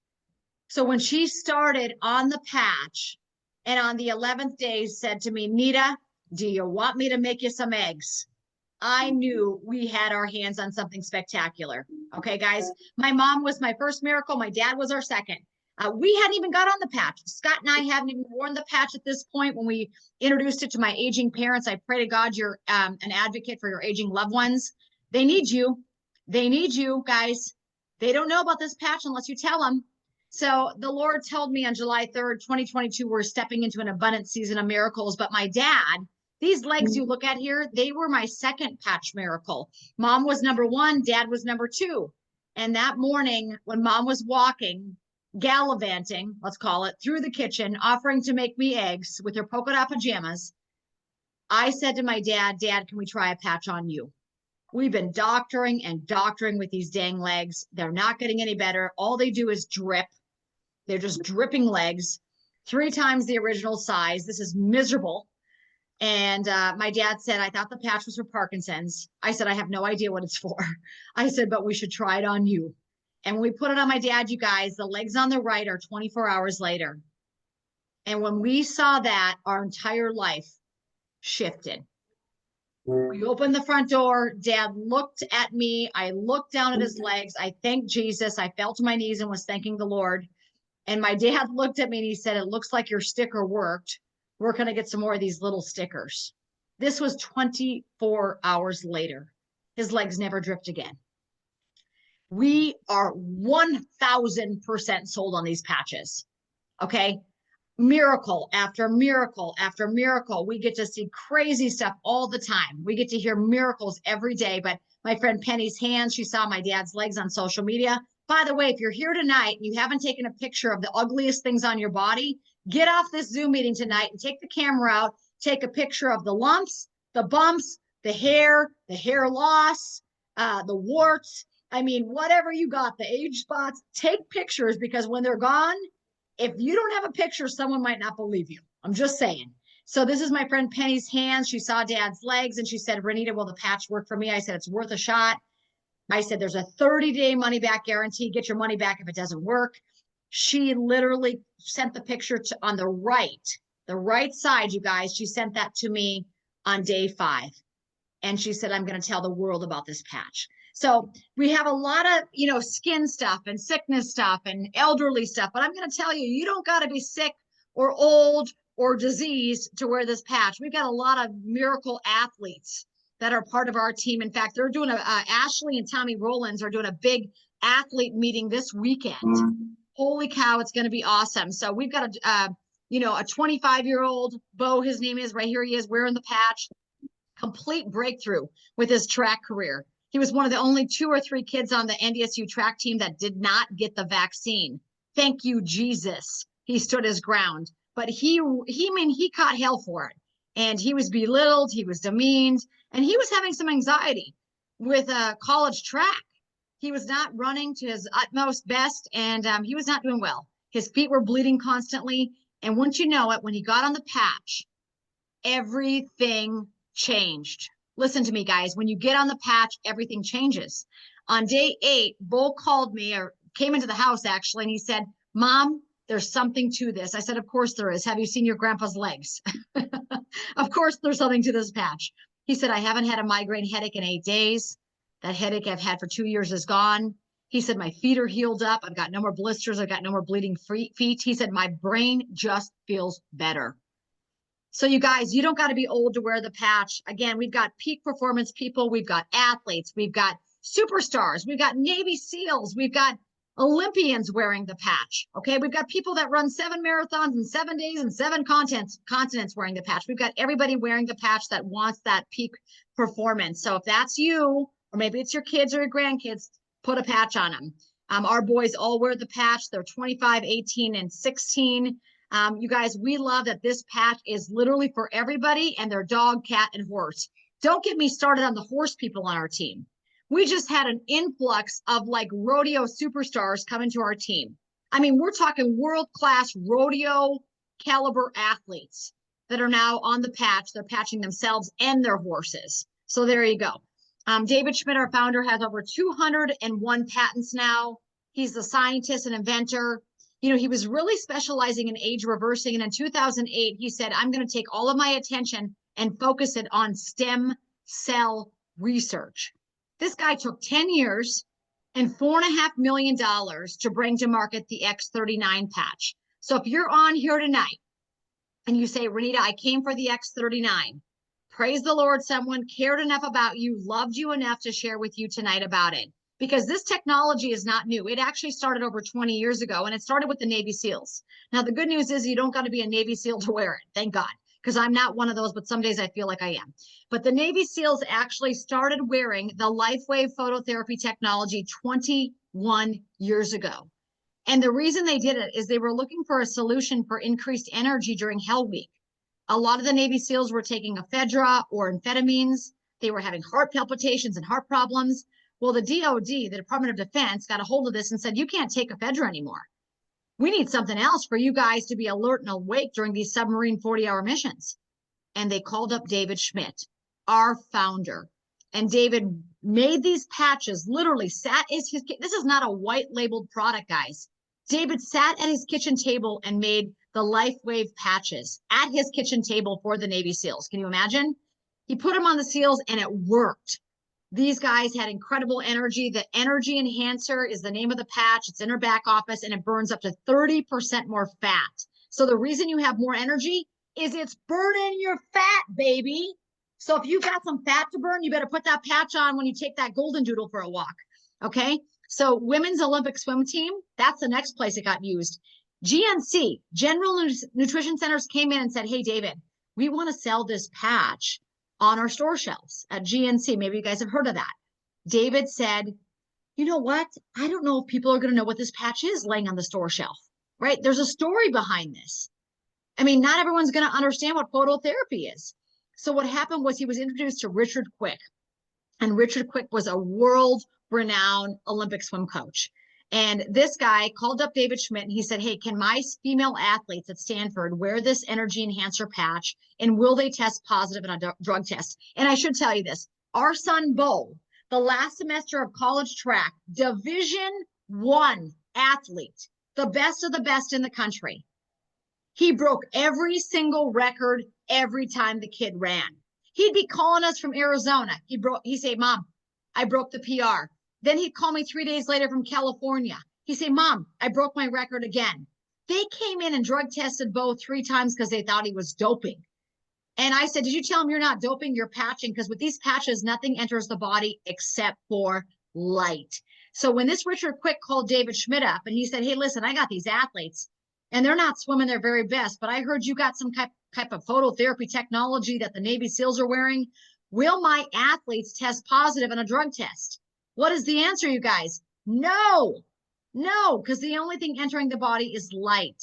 So when she started on the patch and on the 11th day said to me, Nita, do you want me to make you some eggs? I knew we had our hands on something spectacular. Okay, guys, my mom was my first miracle. My dad was our second. We hadn't even got on the patch. Scott and I hadn't even worn the patch at this point when we introduced it to my aging parents. I pray to God you're an advocate for your aging loved ones. They need you. They need you, guys. They don't know about this patch unless you tell them. So the Lord told me on July 3rd, 2022, we're stepping into an abundant season of miracles. But my dad, these legs you look at here, they were my second patch miracle. Mom was number 1, Dad was number 2. And that morning when Mom was walking, gallivanting, let's call it, through the kitchen, offering to make me eggs with her polka dot pajamas, I said to my dad, Dad, can we try a patch on you? We've been doctoring and doctoring with these dang legs. They're not getting any better. All they do is drip. They're just dripping legs, 3 times the original size. This is miserable. And my dad said, I thought the patch was for Parkinson's. I said, I have no idea what it's for. I said, but we should try it on you. And when we put it on my dad, you guys, the legs on the right are 24 hours later. And when we saw that, our entire life shifted. We opened the front door. Dad looked at me. I looked down at his legs. I thanked Jesus. I fell to my knees and was thanking the Lord. And my dad looked at me and he said, it looks like your sticker worked. We're going to get some more of these little stickers. This was 24 hours later. His legs never dripped again. We are 1,000% sold on these patches. Okay. Miracle after miracle after miracle. We get to see crazy stuff all the time. We get to hear miracles every day. But my friend Penny's hands, she saw my dad's legs on social media. By the way, if you're here tonight and you haven't taken a picture of the ugliest things on your body, get off this Zoom meeting tonight and take the camera out, take a picture of the lumps, the bumps, the hair loss, the warts. I mean, whatever you got, the age spots, take pictures, because when they're gone, if you don't have a picture, someone might not believe you. I'm just saying. So this is my friend Penny's hands. She saw Dad's legs and she said, Renita, will the patch work for me? I said, it's worth a shot. I said, there's a 30-day money back guarantee. Get your money back if it doesn't work. She literally sent the picture to on the right side, you guys. She sent that to me on day 5. And she said, I'm going to tell the world about this patch. So we have a lot of, skin stuff and sickness stuff and elderly stuff. But I'm going to tell you, you don't got to be sick or old or diseased to wear this patch. We've got a lot of miracle athletes that are part of our team. In fact, they're doing Ashley and Tommy Rollins are doing a big athlete meeting this weekend. Holy cow, it's going to be awesome. So we've got a 25-year-old Bo, his name is, right here he is wearing the patch. Complete breakthrough with his track career. He was one of the only 2 or 3 kids on the NDSU track team that did not get the vaccine. Thank you, Jesus. He stood his ground, but he caught hell for it. And he was belittled, he was demeaned, and he was having some anxiety with college track. He was not running to his utmost best, and he was not doing well. His feet were bleeding constantly. And wouldn't you know it, when he got on the patch, everything changed. Listen to me, guys. When you get on the patch, everything changes. On day 8, Bull called me, or came into the house actually, and he said, Mom, there's something to this. I said, of course there is. Have you seen your grandpa's legs? Of course there's something to this patch. He said, I haven't had a migraine headache in 8 days. That headache I've had for 2 years is gone. He said, my feet are healed up. I've got no more blisters. I've got no more bleeding feet. He said, my brain just feels better. So you guys, you don't got to be old to wear the patch. Again, we've got peak performance people. We've got athletes. We've got superstars. We've got Navy SEALs. We've got Olympians wearing the patch. Okay. We've got people that run 7 marathons in 7 days and 7 continents wearing the patch. We've got everybody wearing the patch that wants that peak performance. So if that's you, or maybe it's your kids or your grandkids, put a patch on them. Our boys all wear the patch. They're 25, 18, and 16. You guys, we love that this patch is literally for everybody and their dog, cat, and horse. Don't get me started on the horse people on our team. We just had an influx of like rodeo superstars coming to our team. I mean, we're talking world-class rodeo caliber athletes that are now on the patch. They're patching themselves and their horses. So there you go. David Schmidt, our founder, has over 201 patents now. He's the scientist and inventor. You know, he was really specializing in age reversing. And in 2008, he said, I'm going to take all of my attention and focus it on stem cell research. This guy took 10 years and $4.5 million to bring to market the X39 patch. So if you're on here tonight and you say, Renita, I came for the X39, praise the Lord, someone cared enough about you, loved you enough to share with you tonight about it. Because this technology is not new. It actually started over 20 years ago, and it started with the Navy SEALs. Now, the good news is you don't got to be a Navy SEAL to wear it. Thank God, because I'm not one of those, but some days I feel like I am. But the Navy SEALs actually started wearing the LifeWave phototherapy technology 21 years ago. And the reason they did it is they were looking for a solution for increased energy during Hell Week. A lot of the Navy SEALs were taking ephedra or amphetamines. They were having heart palpitations and heart problems. Well, the DOD, the Department of Defense, got a hold of this and said, you can't take ephedra anymore. We need something else for you guys to be alert and awake during these submarine 40-hour missions. And they called up David Schmidt, our founder. And David made these patches, literally sat as his, this is not a white labeled product, guys. David sat at his kitchen table and made the LifeWave patches at his kitchen table for the Navy SEALs. Can you imagine? He put them on the SEALs and it worked. These guys had incredible energy. The energy enhancer is the name of the patch. It's in her back office and it burns up to 30% more fat. So the reason you have more energy is it's burning your fat, baby. So if you got some fat to burn, you better put that patch on when you take that golden doodle for a walk. Okay. So women's Olympic swim team, that's the next place it got used. GNC, General Nutrition Centers, came in and said, hey, David, we want to sell this patch on our store shelves at GNC. Maybe you guys have heard of that. David said, you know what? I don't know if people are going to know what this patch is laying on the store shelf, right? There's a story behind this. I mean, not everyone's going to understand what phototherapy is. So what happened was he was introduced to Richard Quick. And Richard Quick was a world-renowned Olympic swim coach. And this guy called up David Schmidt and he said, hey, can my female athletes at Stanford wear this energy enhancer patch? And will they test positive in a drug test? And I should tell you this, our son, Bo, the last semester of college track, Division I athlete, the best of the best in the country. He broke every single record every time the kid ran. He'd be calling us from Arizona. He'd say, Mom, I broke the PR. Then he'd call me 3 days later from California. He'd say, Mom, I broke my record again. They came in and drug tested Bo 3 times because they thought he was doping. And I said, did you tell him you're not doping, you're patching? Because with these patches, nothing enters the body except for light. So when this Richard Quick called David Schmidt up and he said, hey, listen, I got these athletes and they're not swimming their very best, but I heard you got some type of phototherapy technology that the Navy SEALs are wearing. Will my athletes test positive in a drug test? What is the answer, you guys? No, because the only thing entering the body is light.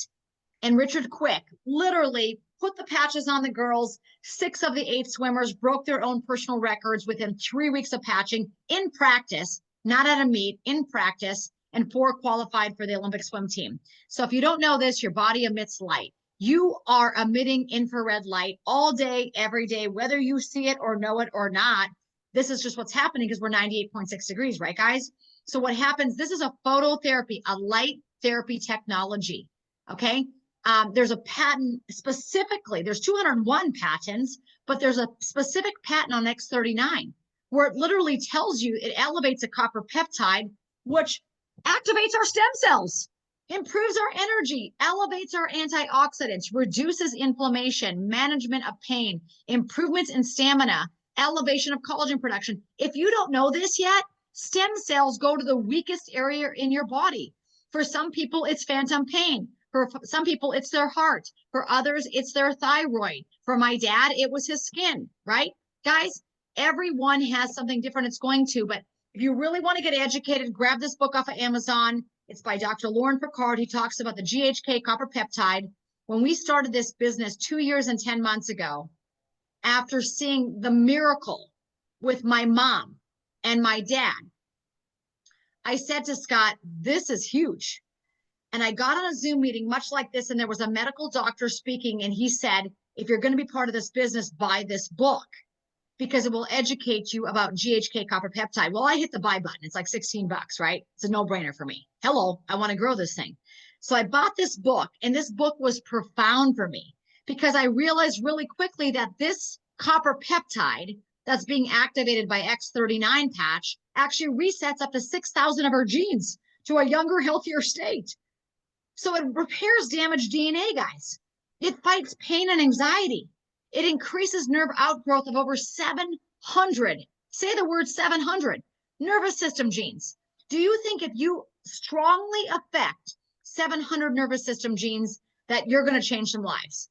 And Richard Quick literally put the patches on the girls. 6 of the 8 swimmers broke their own personal records within 3 weeks of patching in practice. not at a meet, in practice, and 4 qualified for the Olympic swim team. So if you don't know this, your body emits light. You are emitting infrared light all day, every day, whether you see it or know it or not. This is just what's happening because we're 98.6 degrees, right, guys? So what happens, this is a phototherapy, a light therapy technology, okay? There's a patent specifically, there's 201 patents, but there's a specific patent on X39 where it literally tells you it elevates a copper peptide, which activates our stem cells, improves our energy, elevates our antioxidants, reduces inflammation, management of pain, improvements in stamina, elevation of collagen production. If you don't know this yet, stem cells go to the weakest area in your body. For some people, it's phantom pain. For some people, it's their heart. For others, it's their thyroid. For my dad, it was his skin, right? Guys, everyone has something different it's going to, but if you really want to get educated, grab this book off of Amazon. It's by Dr. Lauren Picard. He talks about the GHK copper peptide. When we started this business 2 years and 10 months ago, after seeing the miracle with my mom and my dad, I said to Scott, this is huge. And I got on a Zoom meeting much like this, and there was a medical doctor speaking, and he said, if you're going to be part of this business, buy this book because it will educate you about GHK copper peptide. Well, I hit the buy button. It's like 16 bucks, right? It's a no-brainer for me. Hello, I want to grow this thing. So I bought this book, and this book was profound for me because I realized really quickly that this copper peptide that's being activated by X39 patch actually resets up to 6,000 of our genes to a younger, healthier state. So it repairs damaged DNA, guys. It fights pain and anxiety. It increases nerve outgrowth of over 700, say the word 700, nervous system genes. Do you think if you strongly affect 700 nervous system genes that you're going to change some lives?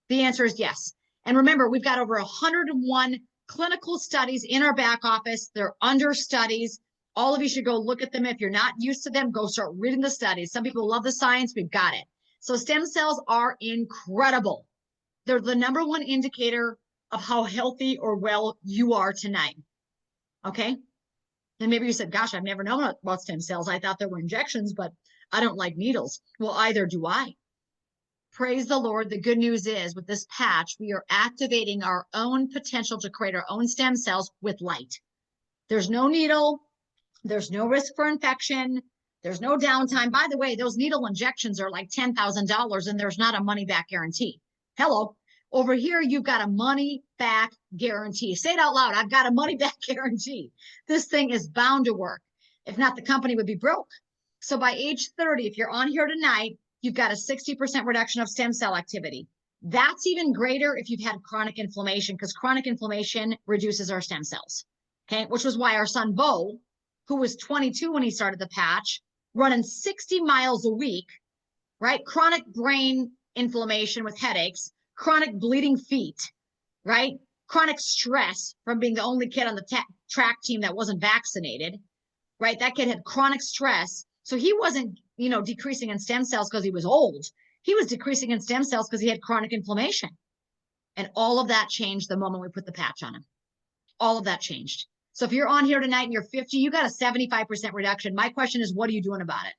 The answer is yes. And remember, we've got over 101 clinical studies in our back office. They're under studies. All of you should go look at them. If you're not used to them, go start reading the studies. Some people love the science. We've got it. So stem cells are incredible. They're the #1 indicator of how healthy or well you are tonight. Okay? And maybe you said, gosh, I've never known about stem cells. I thought there were injections, but I don't like needles. Well, either do I. Praise the Lord. The good news is with this patch, we are activating our own potential to create our own stem cells with light. There's no needle. There's no risk for infection. There's no downtime. By the way, those needle injections are like $10,000 and there's not a money back guarantee. Hello. Over here, you've got a money back guarantee. Say it out loud. I've got a money back guarantee. This thing is bound to work. If not, the company would be broke. So by age 30, if you're on here tonight, you've got a 60% reduction of stem cell activity. That's even greater if you've had chronic inflammation because chronic inflammation reduces our stem cells. Okay, which was why our son Bo, who was 22 when he started the patch, running 60 miles a week, right? Chronic brain inflammation with headaches, chronic bleeding feet, right? Chronic stress from being the only kid on the track team that wasn't vaccinated, right? That kid had chronic stress. So he wasn't, decreasing in stem cells because he was old. He was decreasing in stem cells because he had chronic inflammation. And all of that changed the moment we put the patch on him. All of that changed. So if you're on here tonight and you're 50, you got a 75% reduction. My question is, what are you doing about it?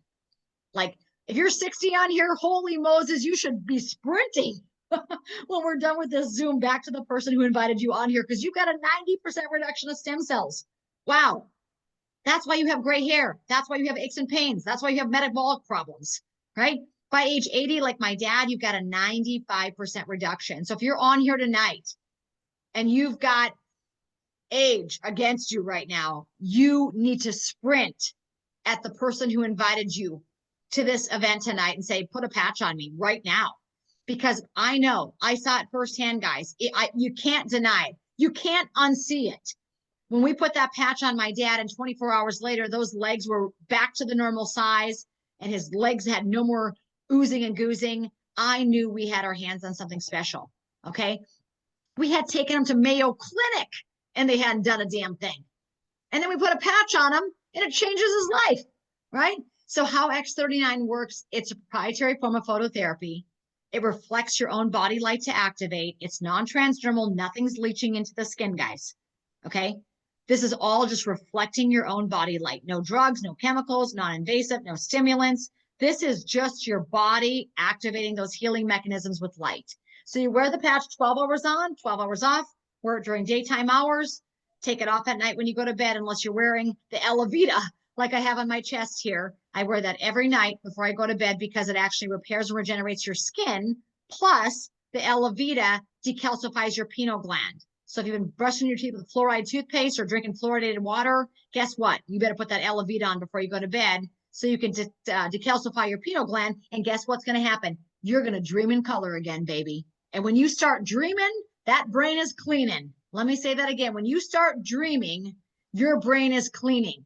Like, if you're 60 on here, holy Moses, you should be sprinting when we're done with this Zoom back to the person who invited you on here because you got a 90% reduction of stem cells. Wow. That's why you have gray hair. That's why you have aches and pains. That's why you have metabolic problems, right? By age 80, like my dad, you've got a 95% reduction. So if you're on here tonight and you've got age against you right now, you need to sprint at the person who invited you to this event tonight and say, put a patch on me right now. Because I know, I saw it firsthand, guys. You can't deny it. You can't unsee it. When we put that patch on my dad and 24 hours later, those legs were back to the normal size and his legs had no more oozing and goozing. I knew we had our hands on something special, okay? We had taken him to Mayo Clinic and they hadn't done a damn thing. And then we put a patch on him and it changes his life, right? So how X39 works, it's a proprietary form of phototherapy. It reflects your own body light to activate. It's non-transdermal. Nothing's leaching into the skin, guys, okay? This is all just reflecting your own body light. No drugs, no chemicals, non-invasive, no stimulants. This is just your body activating those healing mechanisms with light. So you wear the patch 12 hours on, 12 hours off, wear it during daytime hours, take it off at night when you go to bed, unless you're wearing the Elavita like I have on my chest here. I wear that every night before I go to bed because it actually repairs and regenerates your skin. Plus, the Elavita decalcifies your pineal gland. So if you've been brushing your teeth with fluoride toothpaste or drinking fluoridated water, guess what? You better put that Elavita on before you go to bed so you can decalcify your pineal gland. And guess what's going to happen? You're going to dream in color again, baby. And when you start dreaming, that brain is cleaning. Let me say that again. When you start dreaming, your brain is cleaning.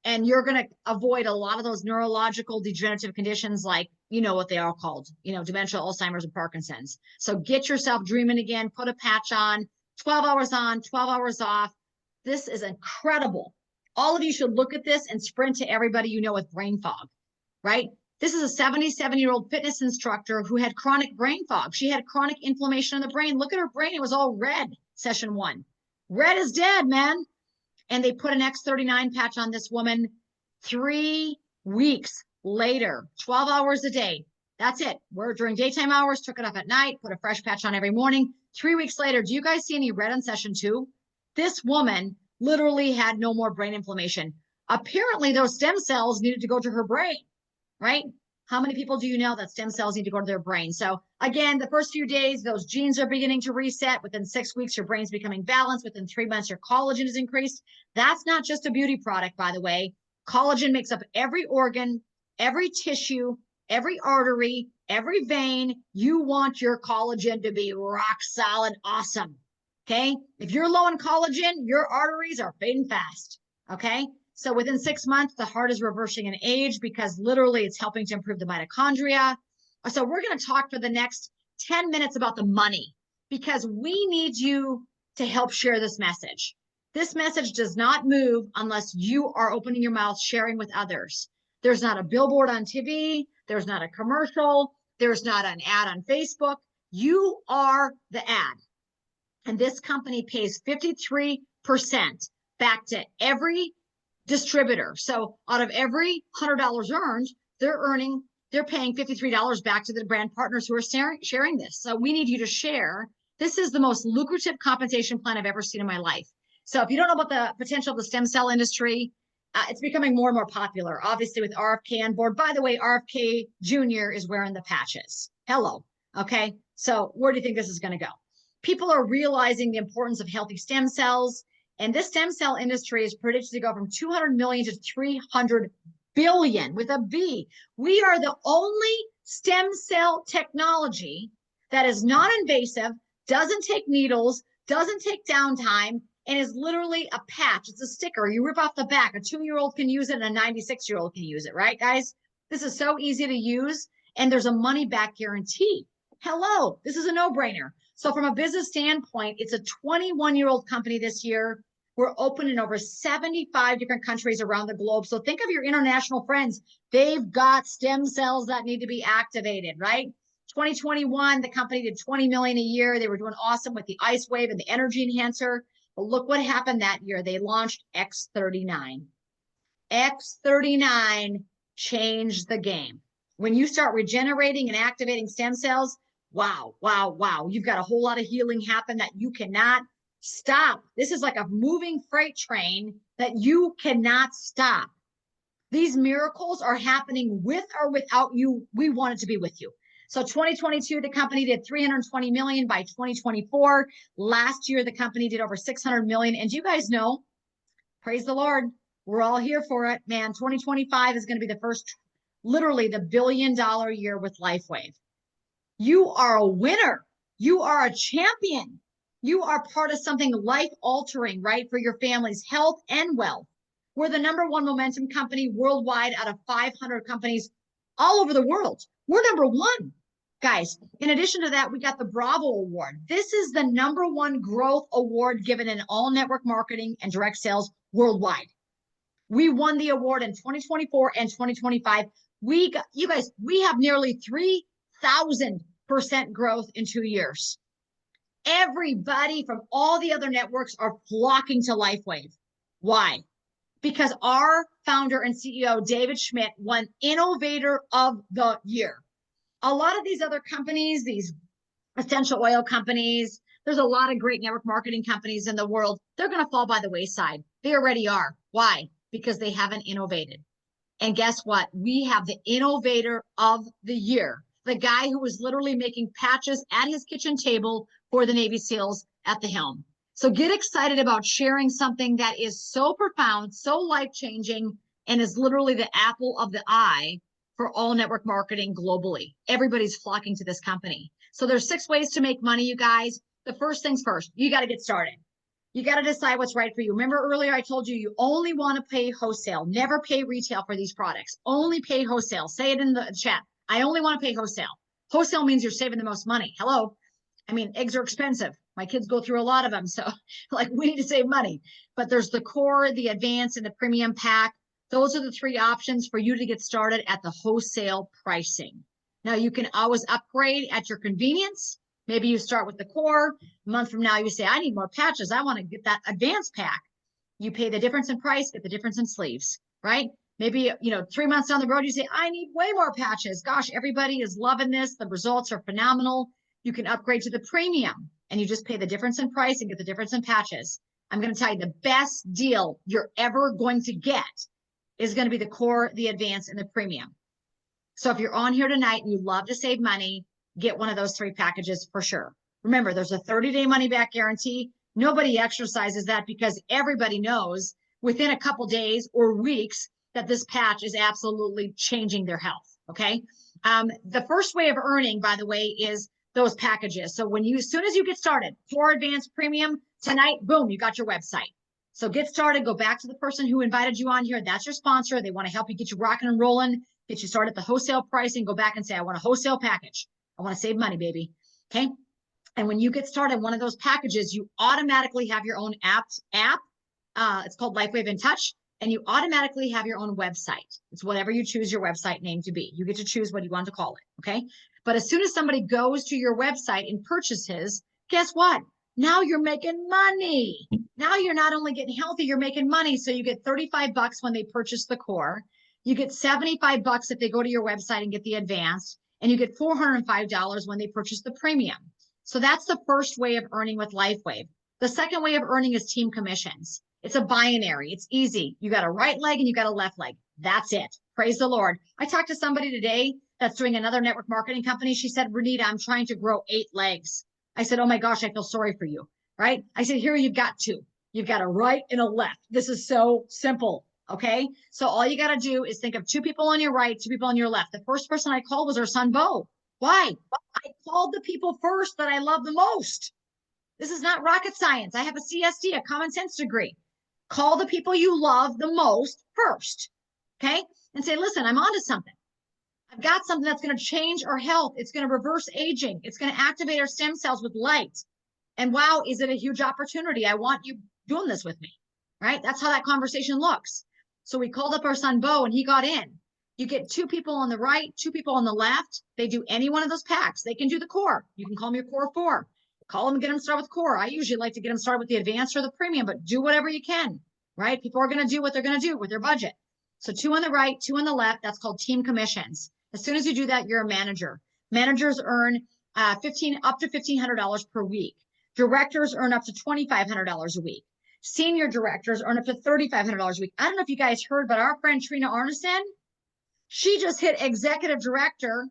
And you're going to avoid a lot of those neurological degenerative conditions like, you know what they are called, you know, dementia, Alzheimer's, and Parkinson's. So get yourself dreaming again, put a patch on, 12 hours on, 12 hours off. This is incredible. All of you should look at this and sprint to everybody you know with brain fog, right? This is a 77-year-old fitness instructor who had chronic brain fog. She had chronic inflammation in the brain. Look at her brain. It was all red, session 1. Red is dead, man. And they put an X39 patch on this woman 3 weeks later, 12 hours a day. That's it. We're during daytime hours, took it off at night, put a fresh patch on every morning. 3 weeks later, do you guys see any red on session 2? This woman literally had no more brain inflammation. Apparently, those stem cells needed to go to her brain, right? How many people do you know that stem cells need to go to their brain? So again, the first few days, those genes are beginning to reset. Within 6 weeks, your brain's becoming balanced. Within 3 months, your collagen is increased. That's not just a beauty product, by the way. Collagen makes up every organ, every tissue, every artery, every vein. You want your collagen to be rock solid, awesome. Okay. If you're low in collagen, your arteries are fading fast. Okay. So within 6 months, the heart is reversing in age because literally it's helping to improve the mitochondria. So we're going to talk for the next 10 minutes about the money because we need you to help share this message. This message does not move unless you are opening your mouth, sharing with others. There's not a billboard on TV. There's not a commercial. There's not an ad on Facebook. You are the ad. And this company pays 53% back to every distributor. So out of every $100 earned, they're paying $53 back to the brand partners who are sharing this. So we need you to share. This is the most lucrative compensation plan I've ever seen in my life. So if you don't know about the potential of the stem cell industry, it's becoming more and more popular, obviously with RFK on board. By the way, RFK Jr. is wearing the patches. Hello. Okay. So where do you think this is going to go? People are realizing the importance of healthy stem cells. And this stem cell industry is predicted to go from 200 million to 300 billion with a B. We are the only stem cell technology that is non-invasive, doesn't take needles, doesn't take downtime, and is literally a patch. It's a sticker. You rip off the back. A 2-year-old can use it and a 96-year-old can use it, right, guys? This is so easy to use, and there's a money-back guarantee. Hello, this is a no-brainer. So from a business standpoint, it's a 21-year-old company this year. We're open in over 75 different countries around the globe. So think of your international friends. They've got stem cells that need to be activated, right? 2021, the company did 20 million a year. They were doing awesome with the LifeWave and the energy enhancer. But look what happened that year. They launched X39. X39 changed the game. When you start regenerating and activating stem cells, wow, wow, wow. You've got a whole lot of healing happen that you cannot stop. This is like a moving freight train that you cannot stop. These miracles are happening with or without you. We want it to be with you. So 2022, the company did 320 million. By 2024, last year, the company did over 600 million. And you guys know, praise the Lord, we're all here for it, man. 2025 is going to be the first, literally the $1 billion year with LifeWave. You are a winner. You are a champion. You are part of something life-altering, right, for your family's health and wealth. We're the #1 momentum company worldwide out of 500 companies all over the world. We're #1. Guys, in addition to that, we got the Bravo Award. This is the #1 growth award given in all network marketing and direct sales worldwide. We won the award in 2024 and 2025. You guys, we have nearly 3,000% growth in 2 years. Everybody from all the other networks are flocking to LifeWave. Why? Because our founder and CEO, David Schmidt, won Innovator of the Year. A lot of these other companies, these essential oil companies, there's a lot of great network marketing companies in the world. They're going to fall by the wayside. They already are. Why? Because they haven't innovated. And guess what? We have the Innovator of the Year, the guy who was literally making patches at his kitchen table for the Navy SEALs at the helm. So get excited about sharing something that is so profound, so life-changing, and is literally the apple of the eye for all network marketing globally. Everybody's flocking to this company. So there's 6 ways to make money, you guys. The first things first, you got to get started. You got to decide what's right for you. Remember earlier I told you, you only want to pay wholesale, never pay retail for these products. Only pay wholesale. Say it in the chat. I only want to pay wholesale. Wholesale means you're saving the most money. Hello. I mean, eggs are expensive. My kids go through a lot of them. So like we need to save money, but there's the core, the advanced, and the premium pack. Those are the 3 options for you to get started at the wholesale pricing. Now you can always upgrade at your convenience. Maybe you start with the core. A month from now, you say, I need more patches. I want to get that advanced pack. You pay the difference in price, get the difference in sleeves, right? Maybe, 3 months down the road, you say, I need way more patches. Gosh, everybody is loving this. The results are phenomenal. You can upgrade to the premium and you just pay the difference in price and get the difference in patches. I'm going to tell you the best deal you're ever going to get is going to be the core, the advanced, and the premium. So if you're on here tonight and you love to save money, get one of those 3 packages for sure. Remember, there's a 30-day money-back guarantee. Nobody exercises that because everybody knows within a couple days or weeks that this patch is absolutely changing their health, okay? The first way of earning, by the way, is those packages. So as soon as you get started, core, advanced, premium, tonight, boom, you got your website. So get started, go back to the person who invited you on here. That's your sponsor. They want to help you get you rocking and rolling, get you started at the wholesale pricing, go back and say, I want a wholesale package. I want to save money, baby. Okay. And when you get started, one of those packages, you automatically have your own app. It's called LifeWave in Touch, and you automatically have your own website. It's whatever you choose your website name to be. You get to choose what you want to call it. Okay. But as soon as somebody goes to your website and purchases, guess what? Now you're making money. Now you're not only getting healthy, you're making money. So you get $35 when they purchase the core. You get $75 if they go to your website and get the advanced, and you get $405 when they purchase the premium. So that's the first way of earning with LifeWave. The second way of earning is team commissions. It's a binary. It's easy. You got a right leg and you got a left leg. That's it. Praise the Lord. I talked to somebody today that's doing another network marketing company. She said, Renita, I'm trying to grow 8 legs. I said, oh my gosh, I feel sorry for you, right? I said, here, you've got 2. You've got a right and a left. This is so simple, okay? So all you got to do is think of 2 people on your right, 2 people on your left. The first person I called was our son, Bo. Why? I called the people first that I love the most. This is not rocket science. I have a CSD, a common sense degree. Call the people you love the most first, okay? And say, listen, I'm onto something. I've got something that's going to change our health. It's going to reverse aging. It's going to activate our stem cells with light. And wow, is it a huge opportunity? I want you doing this with me, right? That's how that conversation looks. So we called up our son, Bo, and he got in. You get 2 people on the right, 2 people on the left. They do any one of those packs. They can do the core. You can call them your core 4. Call them and get them started with core. I usually like to get them started with the advanced or the premium, but do whatever you can, right? People are going to do what they're going to do with their budget. So 2 on the right, 2 on the left. That's called team commissions. As soon as you do that, you're a manager. Managers earn up to $1,500 per week. Directors earn up to $2,500 a week. Senior directors earn up to $3,500 a week. I don't know if you guys heard, but our friend Trina Arneson, she just hit executive director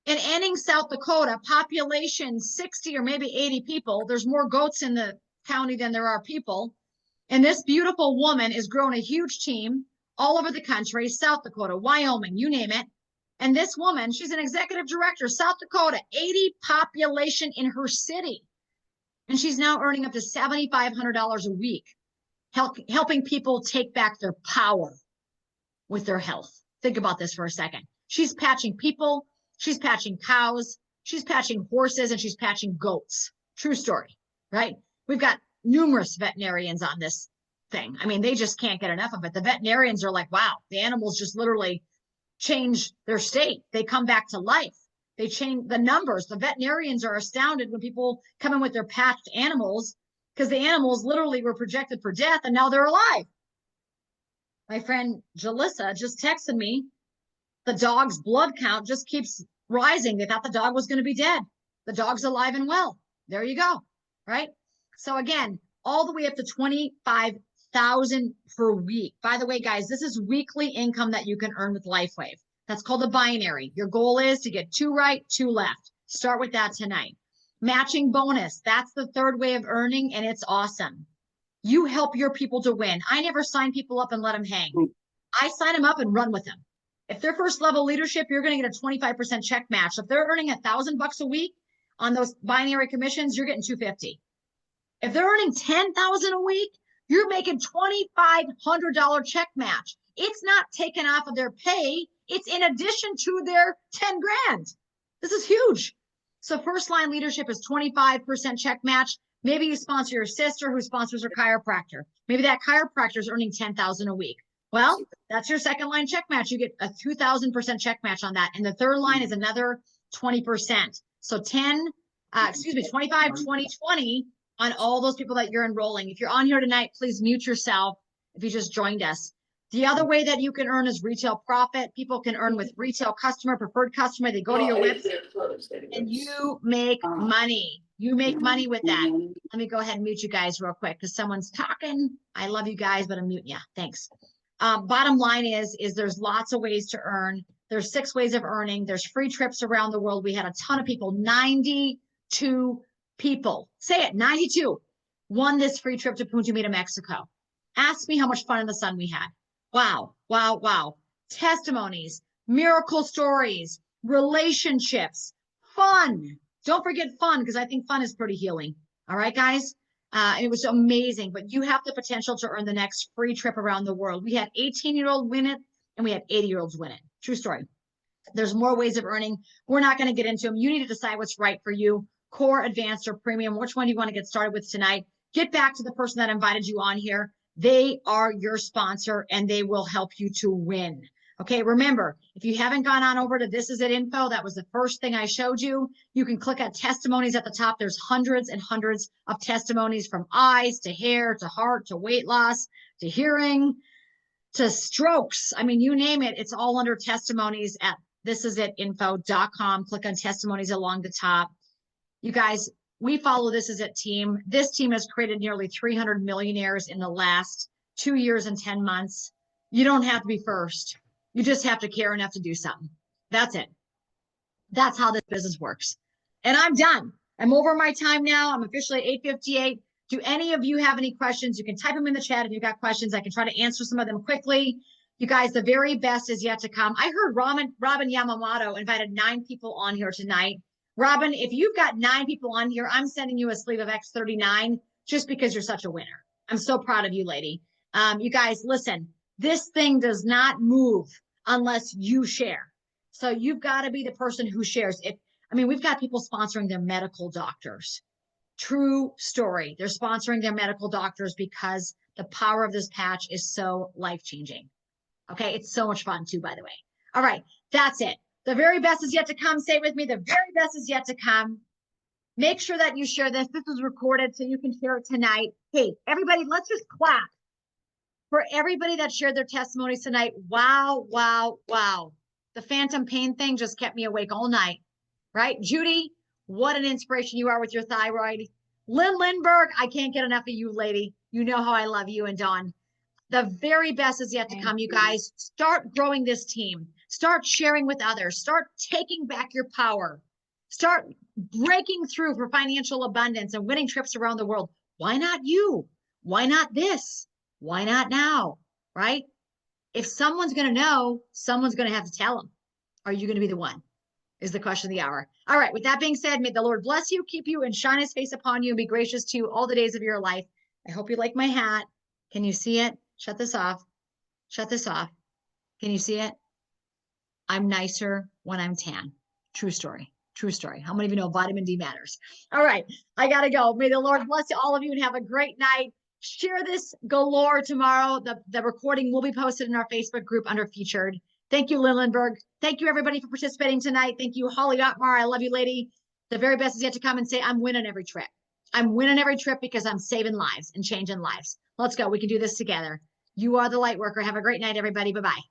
in Anning, South Dakota, population 60 or maybe 80 people. There's more goats in the county than there are people. And this beautiful woman is growing a huge team all over the country, South Dakota, Wyoming, you name it. And this woman, she's an executive director, South Dakota, 80 population in her city. And she's now earning up to $7,500 a week, helping people take back their power with their health. Think about this for a second. She's patching people, she's patching cows, she's patching horses, and she's patching goats. True story, right? We've got numerous veterinarians on this thing. I mean, they just can't get enough of it. The veterinarians are like, wow, the animals just literally change their state. They come back to life. They change the numbers. The veterinarians are astounded when people come in with their patched animals because the animals literally were projected for death and now they're alive. My friend Jalissa just texted me. The dog's blood count just keeps rising. They thought the dog was going to be dead. The dog's alive and well. There you go. Right. So again, all the way up to 25,000 per week. By the way, guys, this is weekly income that you can earn with LifeWave. That's called a binary. Your goal is to get 2 right, 2 left. Start with that tonight. Matching bonus. That's the third way of earning, and it's awesome. You help your people to win. I never sign people up and let them hang. I sign them up and run with them. If they're first level leadership, you're going to get a 25% check match. If they're earning $1,000 a week on those binary commissions, you're getting $250. If they're earning $10,000 a week, you're making $2,500 check match. It's not taken off of their pay. It's in addition to their 10 grand. This is huge. So first line leadership is 25% check match. Maybe you sponsor your sister who sponsors her chiropractor. Maybe that chiropractor is earning $10,000 a week. Well, that's your second line check match. You get a 2,000% check match on that. And the third line is another 20%. So 25, 20, 20 on all those people that you're enrolling. If you're on here tonight, please mute yourself if you just joined us. The other way that you can earn is retail profit. People can earn with retail customer, preferred customer. They go to your website and you make money. You make money with that. Let me go ahead and mute you guys real quick because someone's talking. I love you guys, but I'm muting you. Thanks. Bottom line is there's lots of ways to earn. There's 6 ways of earning. There's free trips around the world. We had a ton of people, 92 people. Say it, 92 won this free trip to Punta Mita, Mexico. Ask me how much fun in the sun we had. Wow, wow, wow. Testimonies, miracle stories, relationships, fun. Don't forget fun, because I think fun is pretty healing. All right, guys? It was amazing, but you have the potential to earn the next free trip around the world. We had 18-year-old win it, and we had 80-year-olds win it. True story. There's more ways of earning. We're not going to get into them. You need to decide what's right for you, core, advanced, or premium. Which one do you want to get started with tonight? Get back to the person that invited you on here. They are your sponsor, and they will help you to win. Okay, remember, if you haven't gone on over to This Is It info, that was the first thing I showed you. You can click on testimonies at the top. There's hundreds and hundreds of testimonies from eyes to hair to heart to weight loss to hearing to strokes. I mean, you name it, it's all under testimonies at thisisitinfo.com. Click on testimonies along the top. You guys, we follow This Is It team. This team has created nearly 300 millionaires in the last 2 years and 10 months. You don't have to be first. You just have to care enough to do something. That's it. That's how this business works. And I'm done. I'm over my time now. I'm officially at 8:58. Do any of you have any questions? You can type them in the chat if you've got questions. I can try to answer some of them quickly. You guys, the very best is yet to come. I heard Robin Yamamoto invited 9 people on here tonight. Robin, if you've got 9 people on here, I'm sending you a sleeve of X39 just because you're such a winner. I'm so proud of you, lady. You guys, listen, this thing does not move unless you share. So you've got to be the person who shares. We've got people sponsoring their medical doctors. True story. They're sponsoring their medical doctors because the power of this patch is so life-changing. Okay, it's so much fun too, by the way. All right, that's it. The very best is yet to come. Say it with me. The very best is yet to come. Make sure that you share this. This is recorded so you can share it tonight. Hey, everybody, let's just clap for everybody that shared their testimonies tonight. Wow, wow, wow. The phantom pain thing just kept me awake all night, right? Judy, what an inspiration you are with your thyroid. Lynn Lindbergh, I can't get enough of you, lady. You know how I love you. And Dawn, the very best is yet to come, you guys. Start growing this team. Start sharing with others. Start taking back your power. Start breaking through for financial abundance and winning trips around the world. Why not you? Why not this? Why not now? Right? If someone's going to know, someone's going to have to tell them. Are you going to be the one? Is the question of the hour. All right. With that being said, may the Lord bless you, keep you, and shine his face upon you and be gracious to you all the days of your life. I hope you like my hat. Can you see it? Shut this off. Shut this off. Can you see it? I'm nicer when I'm tan. True story. True story. How many of you know vitamin D matters? All right. I got to go. May the Lord bless you, all of you, and have a great night. Share this galore tomorrow. The recording will be posted in our Facebook group under featured. Thank you, Lynn Lindbergh. Thank you, everybody, for participating tonight. Thank you, Holly Otmar. I love you, lady. The very best is yet to come, and say, I'm winning every trip. I'm winning every trip because I'm saving lives and changing lives. Let's go. We can do this together. You are the light worker. Have a great night, everybody. Bye-bye.